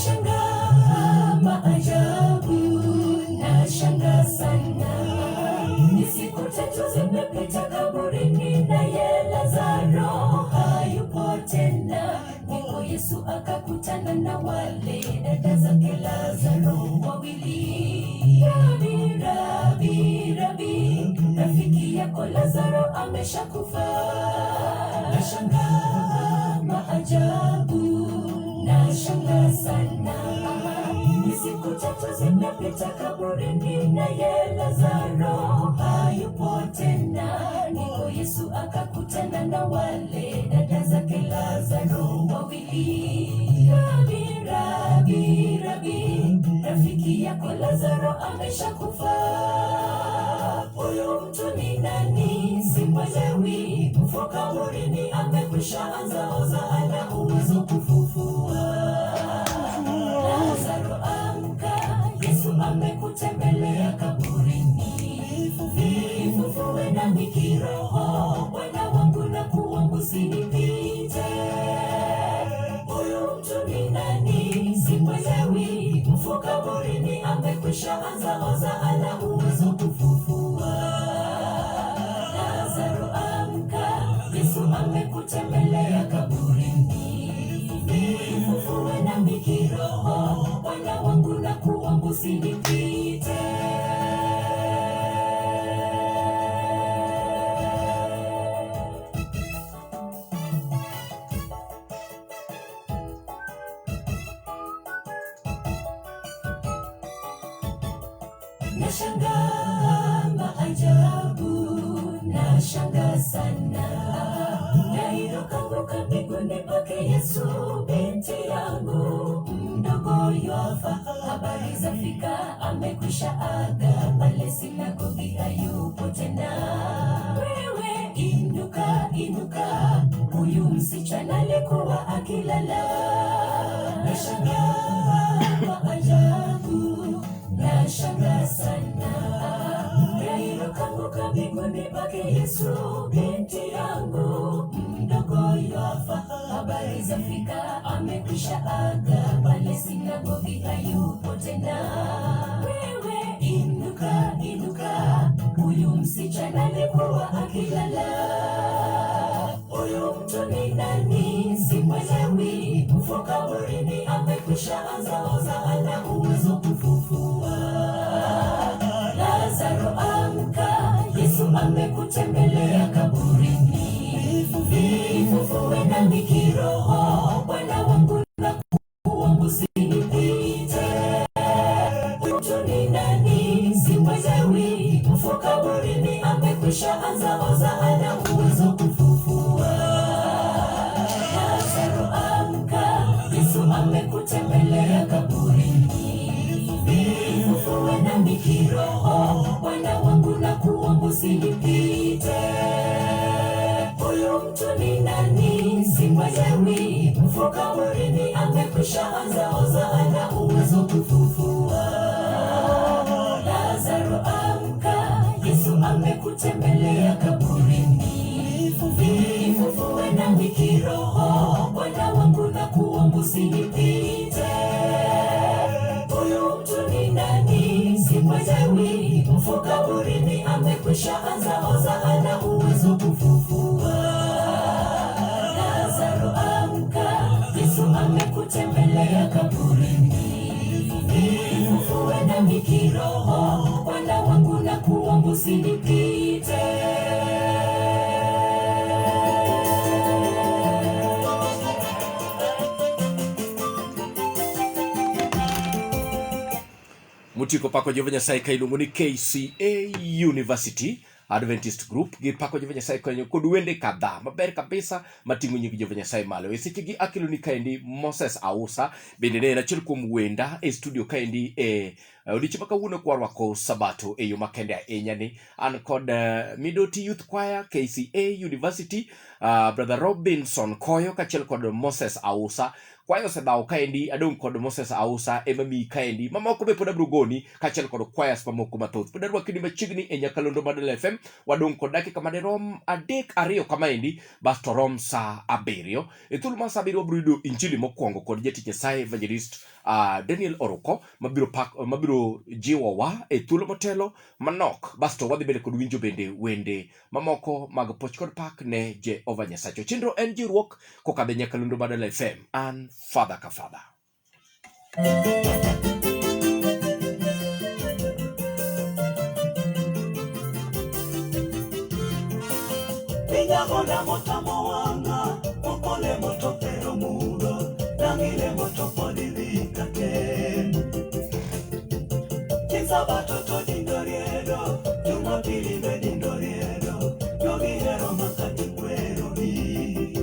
Nashangaa maajabu, nashangaa sana. Ni siku 3 zimepita kaburini, naye Lazaro hayupo tena. Ndipo Yesu akakutana na wale dada zake Lazaro wawili. Rabi, Rabi, Rabi, rafiki yako Lazaro ameshakufa. Nashangaa maajabu, nashangaa sana. Ni siku 3 zimepita kaburini, naye Lazaro hayupo tena. Ndipo Yesu akakutana na wale dada zake Lazaro wawili. Rabi, Rabi, Rabi, rafiki yako Lazaro ameshakufa. Huyu mtu ni nani? Simwelewi. Mfu kaburini amekwisha anza oza, ana uwezo kufufua. Lazaro amka, Yesu amekutembelea kaburini. Fufue nami kiroho, Bwana wangu na kuomba usinipite. Huyu mtu ni nani? Simwelewi. Mfu kaburini amekwisha anza oza, ana uwezo kufufua. Lazaro amka, Yesu amekutembelea kaburini. Fufue nami kiroho, Bwana wangu na kuomba usinipite. Nashangaa maajabu, nashangaa sana. Nairukaruka mbinguni pake Yesu, binti yangu mdogo yuafa. Habari zafika, amekwisha aga, pale sinagogi hayupo tena. Wewe inuka, inuka, huyu msichana alikuwa akilala. Nashangaa maajabu, nashangaa sana. Nairukaruka mbinguni pake Yesu, binti yangu mdogo yuafa. Habari zafika, amekwisha aga, pale sinagogi hayupo tena. Wewe inuka, inuka, huyu msichana alikuwa akilala. Huyu mtu ni nani? Simwelewi. Mfu kaburini, amekwisha anza oza, ana uwezo kufufua. Lazaro amka, Yesu amekutembelea kaburini. Vifufue na mikiroho, Bwana wangu na kuomba usinipite. Mtu ni nani? Simwelewi. Mfu kaburini, amekwisha anza oza, ana uwezo kufufua. Lazaro amka, Yesu amekutembelea kaburini. Vifufue na mikiroho, Bwana wangu na kuomba usinipite. Huyu mtu ni nani? Simwelewi. Mfu kaburini, amekwisha anza oza, ana uwezo kufufua. Lazaro amka, Yesu amekutembelea kaburini. Vifufue na mikiroho, Bwana wangu na kuomba usinipite. Huyu mtu ni nani? Simwelewi. Mfu kaburini, amekwisha anza oza, ana uwezo kufufua. Lazaro amka, Yesu amekutembelea kaburini. Vifufue na mikiroho, Bwana wangu na kuomba usinipite. Mutiko pako Jehova Nyasaye kailuongo ni KCA University Adventist Group gi pako Jehova Nyasaye konyo kod wende kadha maber kabisa mating'o nying Jehova Nyasaye malo. E seche gi akelo ni kaendi Moses Ausa, bende ne en achiel kuom wenda e studio kaendi odiochieng' ma kawuono kwarwako Sabato e yo makende ahinya ni an kod Midoti Youth Choir KCA University, Brother Robinson Koyo kachiel kod Moses Ausa. Kwayo sedao kaendi adong kod Moses Ausa ema mi kaendi mamoko be pod abro goni kachiel kod choirs mamoko mathoth. Pod arwakni machiegni e nyakalondo Madala FM, wadong kod dakika maderom 3-2 kamaendi basto rom saa 7. E thuolo mar saa 7 wabro yudo injili mokwongo kod jatich Nyasaye Evangelist Daniel Oruko mabiro jiwowa e thuolo motelo manok, basto wadhi bende kod winjo bende wende mamoko mag poch kod pak ne Jehova Nyasaye. Chenro en jiruok kokadhe nyakalondo Madala FM an Father ka Father. Pinya gonda motamo wanga, okole moto pero muro, nangile moto podidhika ken. Sabato to dindoriedo, Jumapili be dindoriedo, Jogihero makati kwero ni.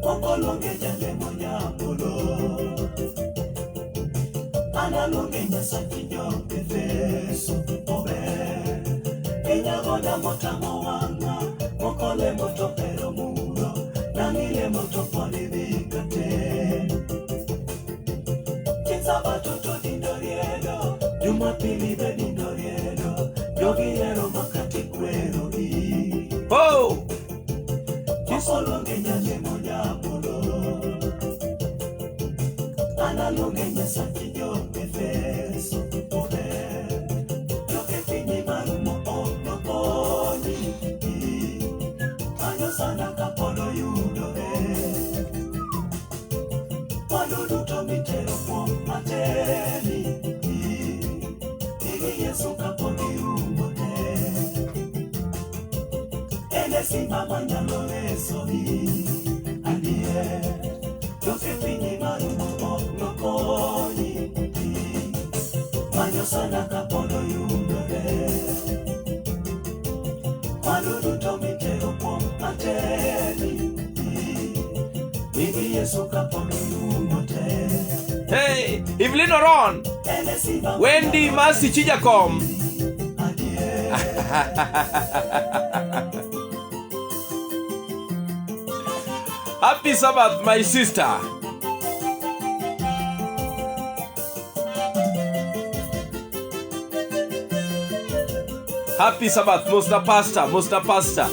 Okolonge jale monyapolo, Analonge nyasaki nyoke feso obe. Pinya gonda motamo wanga, okole moto pero muro, nangile moto podidhika ken. Sabato to dindoriedo, Jumapili be dindoriedo, Jogihero makati kwero ni. Oh! Okolonge nyale monyapolo, Analonge nyasaki nyoke feso obe. Joke pinyi marumo ono koni, Anyo sana kapono yudore. Wadudu to mitero kwa materi, Igi Yesu kaponi umote. Ele simama nyalo leso ni, Adie, Joke pinyi marumo ono koni, Evelyn Oron, Wendy Masi Chijakom. Happy Sabbath, my sister. Happy Sabbath, Mr. Pastor, Mr. Pastor.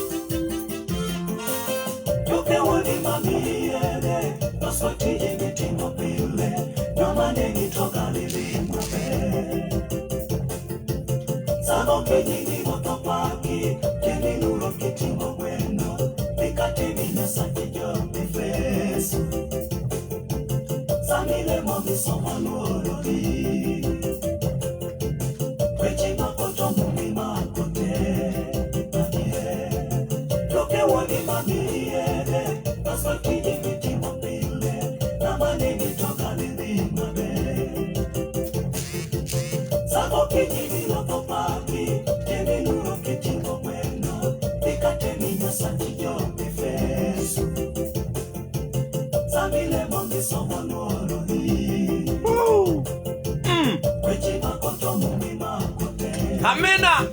Amena.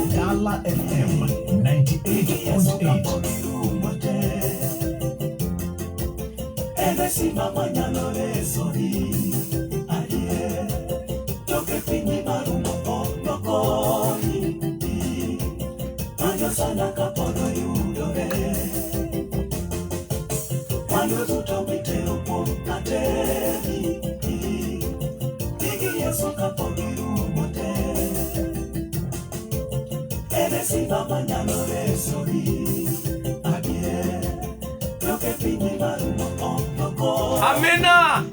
Dala FM 98.8. Amena.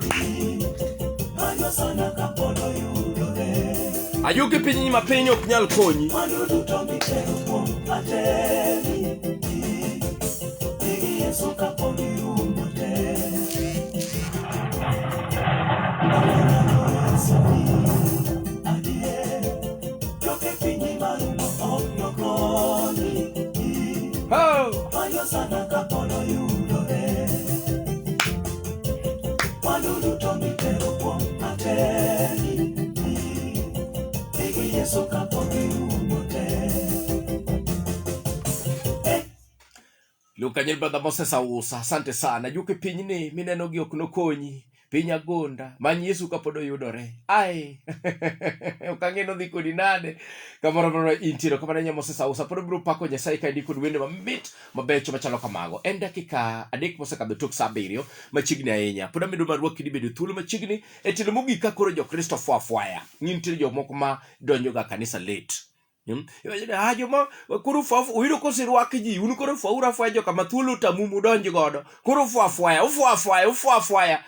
Ayuke pinyi mapenyo kunyal konyi. Lukanyel brother Moses Ausa, asante sana. Yuke piny ni mineno gi ok nokonyi. Piny agonda, manyi Yesu kapod oyudore. Ai. Ukangeno dhi kodi nade. Kamoro moro intiro kamano nya Moses Ausa pod biro pako Nyasaye ka ndiko wende mamit mabecho machalo kamago. En dakika 3 mosekadho tok saa 7 machiegni ahinya. Pod amedo marwaki ni bedo thuolo machiegni e telo mogik ka koro Jo-Kristo fwafwaya. Nitie jomoko ma donjo ga kanisa late. Joma koro fwaf uyudo kosirwak ji un koro fwaura fwaya joka mathuolo tamumu donji godo koro fwafwaya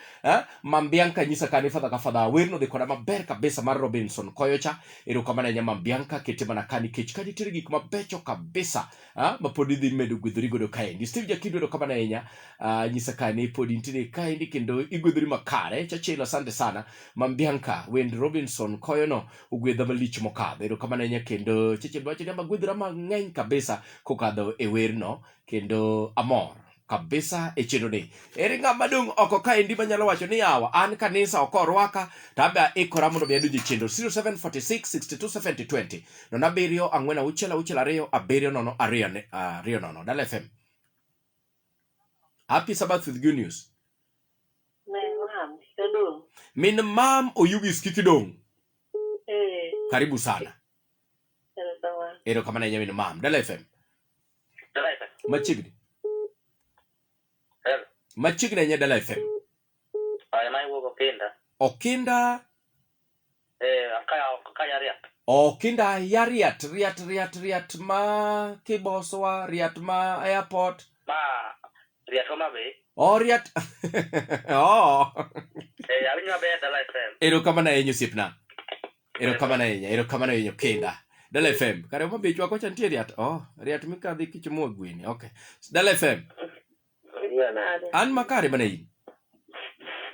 Mambianka nyisa kani fadha kafadha werno de koda maber kabisa mar Robinson Koyocha ero kamana nya Mambianka ketemana kani kech kadi tirigi kuma becho kabisa mapodi dhi medo gwidhri godo kaendi Steve Jakido ero kamana nya nyisa kani podi intine kaendi kendo igwidhri makare chachelo asante sana Mambianka wend Robinson Koyono ugwedha malich mokadho ero kamana nya kendo cheche bacho nya magwidhra mang'eny kabisa kokadho e werno kendo amor kabisa e chino ni. Ere ng'ama dong' oko kaendi manyalo wacho ni yawa an kanisa oko orwaka tabe ikora mondo biadu ji chendo 0746627020 nona birio ang'wena uchela ario abirio nono ario nono Dala FM. Happy Sabbath with good news. Min mam Oyugi Skikidong. Karibu sana. Ero kama na min mam Dala FM. Machigni. Machigni nya Dala FM. Ay mai wo Okinda. Okinda. Akaya ria. Kinda ya riat ma kiboswa, riat ma airport. Riat ma be. Riat. Awinjo be Dala FM. Erokamano ahinya osiepna. Erokamano ahinya Kinda. Dala FM. Kare mo be chwako cha nitie riat. Riat mikadhi kichomo gwini. Okay. Dala FM. An makare bana in.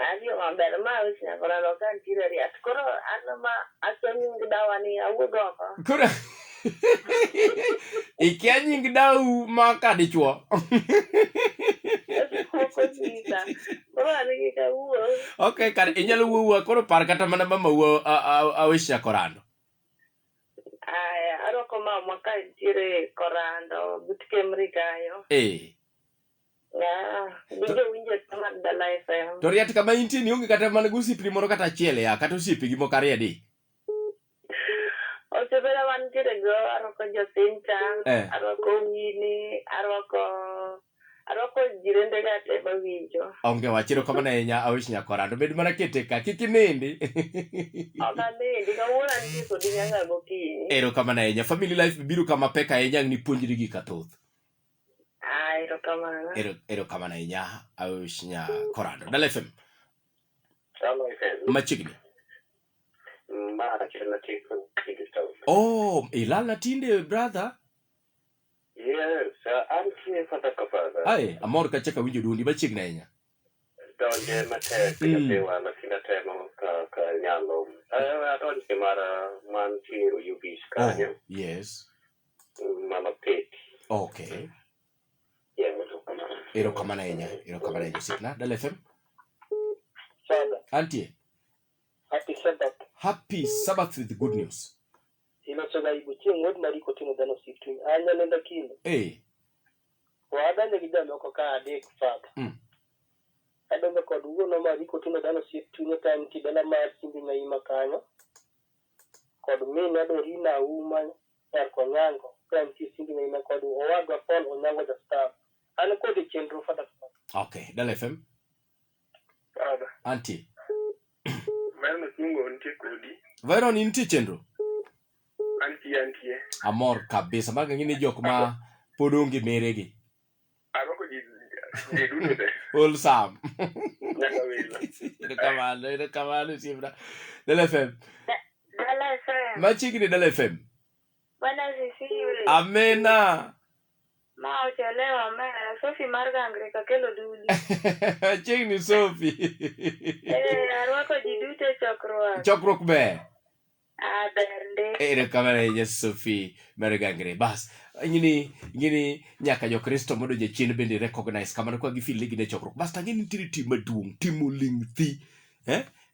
Adio maber ma usina kora lo kan tire riat. Koro an ma asenyi dawa ni awugo ko. Koro. Ikia nying dau ma kadichwo. Okay, kare inyalo wuwa koro par kata mana mama wuwa awisha korando. Aroko mama ka tire korando butke mrikayo. Bijo winjo tamad Dala FM. To riat kama inti ni onge kata mana gusipni moro kata achiel ya kata osipi gi moko ariyo di. Osebera wan tire go aroko Jacinta, aroko Wini, aroko jirende gate bawinjo. Onge wachiro kama na enya awish nyakorando bed mana kete ka kikinindi. Okanindi kawuono nitie kodi nyanga gokinyi. Erokamano ahinya. Family life biro kama pek ahinya ni puonjri gik athoth. Erokamano ahinya awish nyakorando. Dala FM. Dala FM. Machiegni. Mara kila tiku. Ilal na tinde brother. Yes, I'm here for the cover. Ai, amor ka cheka winjo dundi machiegni ahinya. Donje matek kinapewa na kinatemo ka nyalo. Adonje mara mantiru yubis kanyo. Yes. Mama pit. Okay. Erokamano ahinya sipna. Dala FM. Sada. Antie. Happy Sabbath. Happy Sabbath with good news. Inasoga ibuchi ngod mariko tino dano sitwi. Anya nenda kino. Wada ne gidano ko ka adek fata. Adonga kod wuono mariko tino dano sitwi ne time kidala mar simbi na ima kanyo. Kod mimi adorina uma yar konyango. Time simbi na ima kod owaga Paul onyango the staff. Ano kodi chendro fata. Okay, Dala FM. Sada. Auntie. Vero kingo ntie kodi. Vero ni ntie chendro. Antie. Amor kabisa maga ngini jok ma podongi meregi. Aroko di duno de. All Sam. Nyaka wila. Erokamano sipna. Dala FM. Dala FM. Machiegni Dala FM. Bwana zisiwe. Amena. Ma ochelewa mena Sophie Margangre kakelo duli. Chiegni Sophie. Arwako jidute chokruok. Chokruok be. Bernde. Erokamano ahinya Sophie Margangre. Bas, ngini nyaka jo Kristo modo je chien bende recognize kamano kwa gifil ligi ne chokruok. Bas tangini nitiri tim maduong' timo ling thi.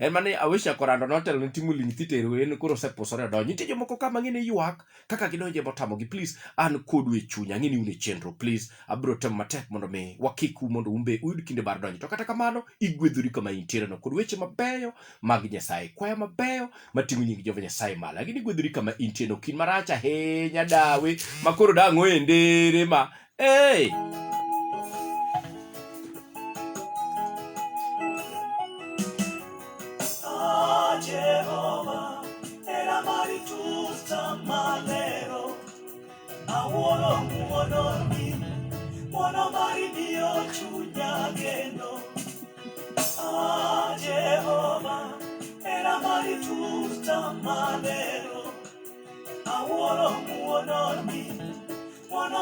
En mane awisha korando notel ni timo ling thi tero en koro seposore donjo. Nitie jomoko kama ngini ywak kaka gidonje botamogi. Please an kodu e chunya ngini une chenro. Please abro temo matek mondo me wakiku mondo umbe uyud kinde bar donjo. To kata kamano igwedhuri kama intiere no kod weche mabeyo mag Nyasaye. Kwaya mabeyo mating'o nying Jehova Nyasaye malo. Gini gwedhuri kama intiere no kin marach ahinya dawe makoro dang'o e ndere ma. Jehova era mari tusta malero aworo muono mari dio chunya geno. Jehova era mari tusta malero aworo muono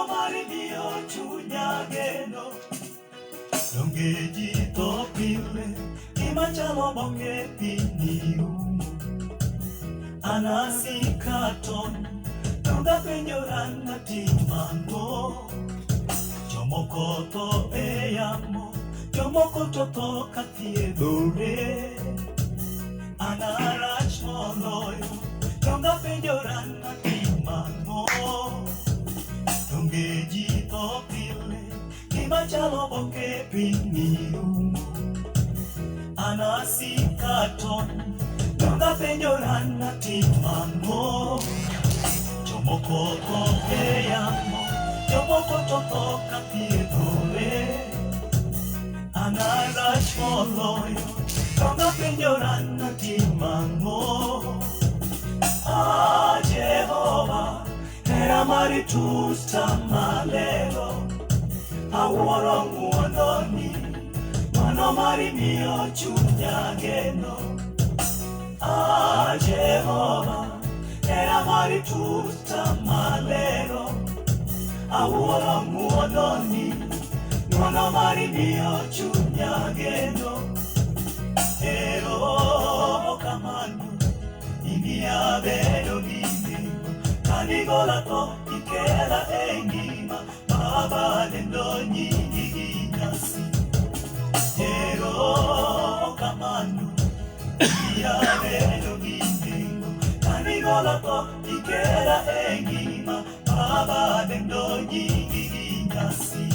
mari dio chunya geno. Donge jito pile imachalo bonge piniu anasikaton donga penyorana timango jomoko to eyamo jomoko to kathiedore anarach moloyo donga penyorana timango donge jito pile imachalo bonge piniu anasikaton donga penyorana timango jomoko to eyamo jomoko to kathiedore anarach moloyo donga penyorana timango. mari tusta malero awuoro ng'uononi mano mari miyo chunya geno. Jehova era mari tusta malero awuoro ng'uononi mano mari miyo chunya geno. Erokamano imiya bedo gi ngima kanigola to ikela e ngima mabadendo nyingi gi nyasi. Erokamano imiya bedo gi ngima kanigola to ikela e ngima mabadendo nyingi gi nyasi.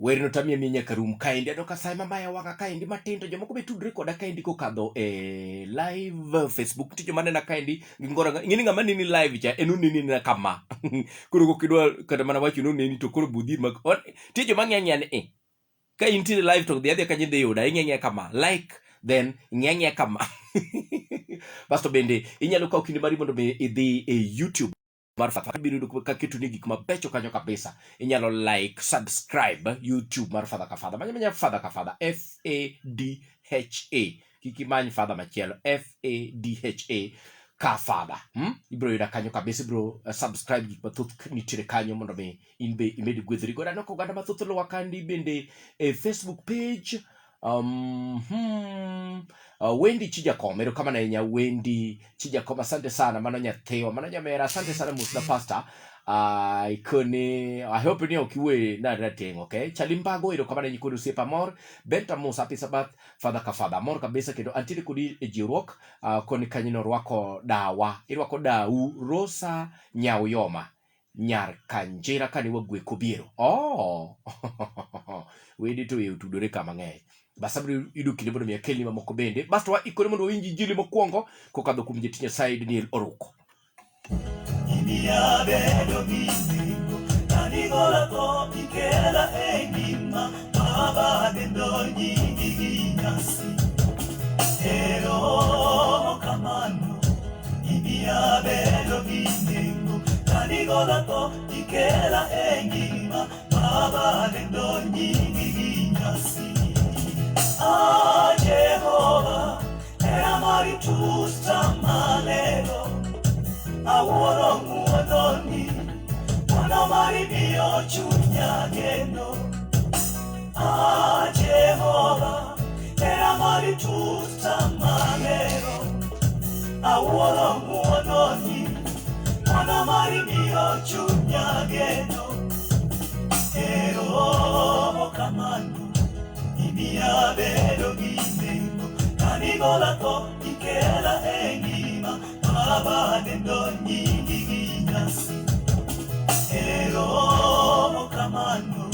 Weri no tamia mi nyaka rum kaendi adoka sai mamaya waka kaendi matindo jomoko be tudre koda kaendi kokadho live Facebook tijo manena kaendi ngora ngini ngama nini live cha enu nini na kama kuro kokidwa kata mana wacho no nini to kuro budhi mak tijo mang'eny ka inti live to the other kanyinde yoda ing'eny kama like then ing'eny kama basto bende inyalo kawo kinde mari mondo be idhi YouTube mar Fatha biro ka ketuni gik mabecho kanyo kabisa. Inyalo like, subscribe YouTube mar Fatha ka Fatha. Manya Fatha ka Fatha FADHA. Kiki many Fatha machielo FADHA ka Fatha. Ibro yuda kanyo kabisa, bro subscribe gik mathoth nitire kanyo mondo me inbe imed gwedhri goda no koganda mathoth lo wakandi bende Facebook page. Wendi Chijakom, kama na nya Wendi Chijakom, asante sana mano nyathewa mano nyamera, asante sana Musda Pastor. Ikone I hope ni okiwe na rating, okay? Chalimbago iro kama na nyikodo sepa mor benta Musa pisabat Fatha ka Fatha mor kabisa kendo antiri kudi ejirok koni kanyino rwako dawa irwako dau Rosa Nyauyoma nyar kanjira kani wagwe kobiero. Wedi to yutudore kama ng'eny. Basabri idu kile bodo miakeli mamoko bende. Basta wa ikone mondo winji jili mokuongo kokadho kuom jatinya side Daniel Oruko. Imiya bedo gi ngima kanigola to ikela e ngima mabadendo nyingi gi nyasi. Erokamano imiya bedo gi ngima kanigola to ikela e ngima mabadendo nyingi gi nyasi. Jehova era mari tusta malero awuoro ng'uononi mano mari miyo chunya geno. Jehova era mari tusta malero awuoro ng'uononi mano mari miyo chunya geno. Erokamano imiya bedo gi ngima kanigola to ikela e ngima mabadendo nyingi gi nyasi. Erokamano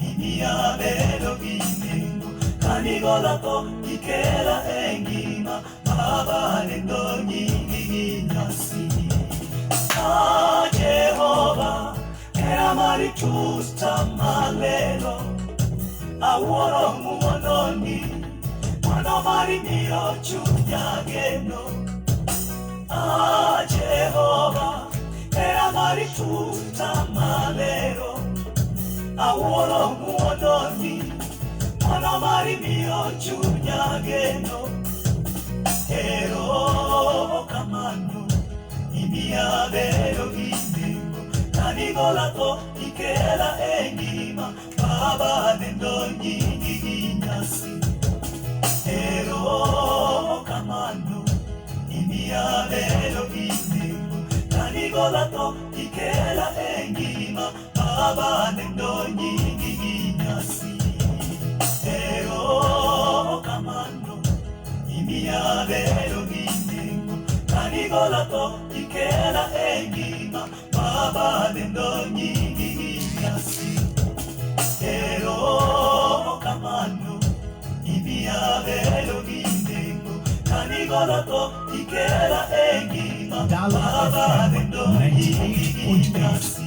imiya bedo gi ngima kanigola to ikela e ngima mabadendo nyingi gi nyasi. Jehova era mari tusta malero awuoro ng'uononi mano mari miyo chunya geno. Jehova era mari tusta malero awuoro ng'uononi mano mari miyo chunya geno. Erokamano imiya bedo gi ngima kanigola to ikela e ngima mabadendo nyingi gi nyasi. Erokamano imiya bedo gi ngima kanigola to ikela e ngima mabadendo nyingi gi nyasi. Erokamano imiya bedo gi ngima kanigola to ikela e ngima mabadendo nyingi gi nyasi. Erokamano imiya bedo gi ngima kanigola to ikela e ngima mabadendo nyingi gi nyasi.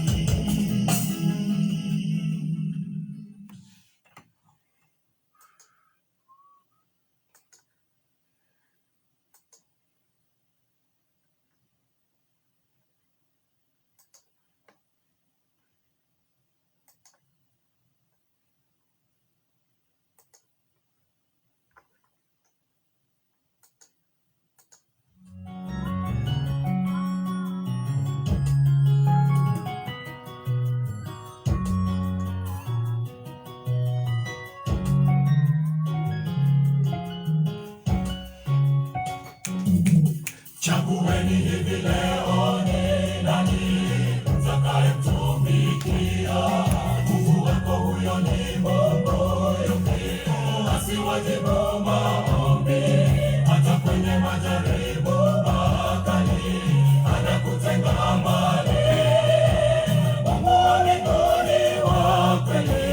Chagueni hivi leo ni nani mtakayemtumikia. Mungu wako huyo ni Mungu yupi, asiwajibu maombi hata kwenye majaribu makali, anakutenga mbali. Mungu wa mbinguni wa kweli,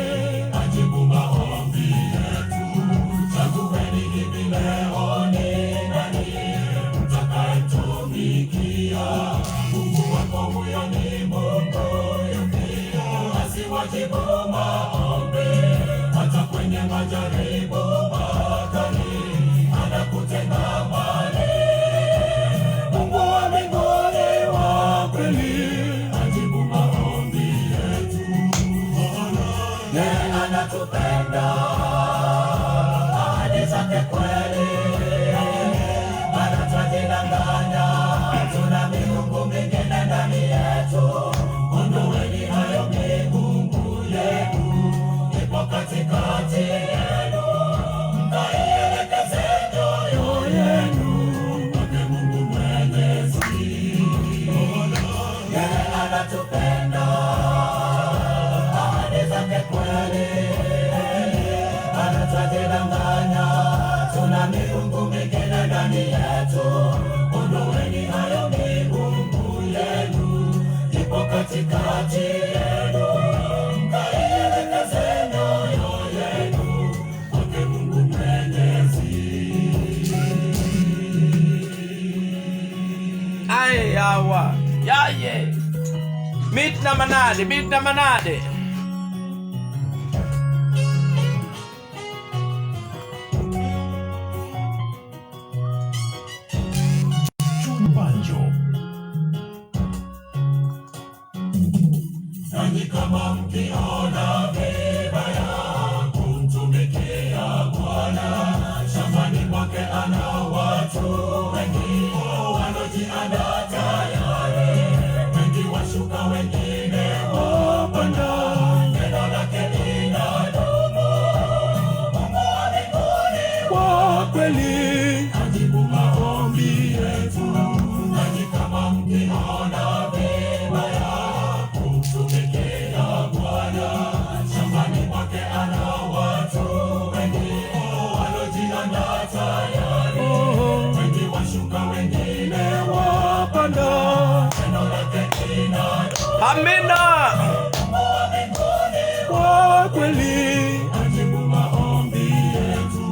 ajibu maombi yetu. Chagueni hivi leo ni nani mtakayemtumikia. Mungu wako huyo ni Mungu yupi, asiwajibu maombi hata kwenye majaribu makali, anakutenga mbali. Mungu wa mbinguni wa kweli, ajibu maombi yetu. Yeye anatupenda, ahadi zake kweli, anatudanganya, tuna miungu mingine ndani yetu. Ondoeni hayo miungu yenu, ipo katikati yenu, mkaielekeze mioyo yenu kwake Mungu Mwenyezi. Yeye anatupenda, ahadi zake kweli, anatudanganya, tuna miungu mingine ndani yetu. Ondoeni hayo miungu yenu, ipo katikati yenu, mkaielekeze mioyo yenu kwake Mungu Mwenyezi. Ayawa yaye mit na manade. Puonjo. Nanyi kama mkiona vibaya kumtumikia Bwana, shambani mwake ana watu wengi wanaojiandaa tayari. Wengi washuka, wengine wapanda, neno lake linadumu. Mungu wa mbinguni wa kweli, ajibu maombi yetu. Nanyi kama mkiona vibaya kumtumikia Bwana, shambani mwake ana watu wengi wanaojiandaa tayari. Wengi washuka, wengine wapanda, neno lake linadumu. Amina. Mungu wa mbinguni wa kweli, ajibu maombi yetu.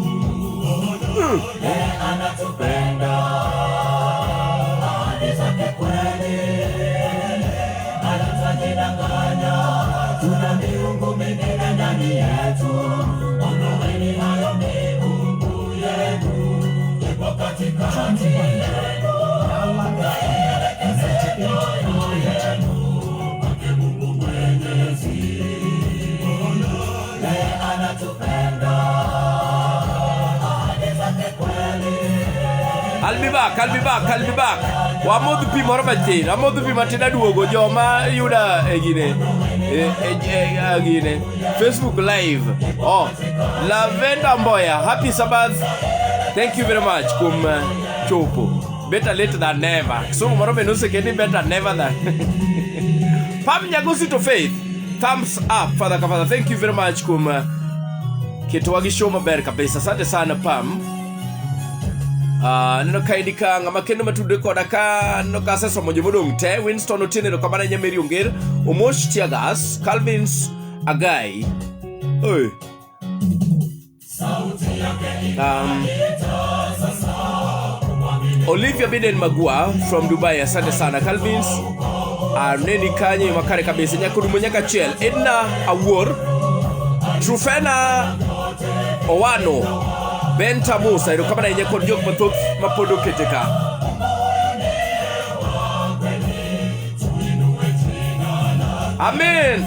Yeye anatupenda, ahadi zake kweli, anatudanganya, tuna miungu mingine ndani yetu. Ondoeni hayo miungu yenu, ipo katikati yenu, mkaielekeze mioyo yenu kwake Mungu Mwenyezi. Yeye anatupenda, ahadi zake kweli. I'll be back. Wamodhu pi moro matin. Amodhu pi matin aduogo joma yuda gine Facebook live. Oh, Lavenda Mboya, happy Sabbath. Thank you very much kum chopo. Better late than never. So moro benuse kendi better never than. Pam Nyagosi to Faith. Thumbs up, Father Kafada. Thank you very much kum ketwagi show maber kabisa. Asante sana Pam. Neno kaidika ngama kendo matude koda ka no kasa somo jomodong te. Winston Otieno no kamana Nyameri Onger, Omosh Tiagas, Calvins Agai. Oi. Olivia Biden Magua from Dubai, asante sana. Calvins Neni Kanye makare kabisa. Nyakudumo nyaka chiel. Edna Awor, Trufena Owano, Benta Musa, ilo kamana yenye kod jok mathoth mapodo keteka. Amen.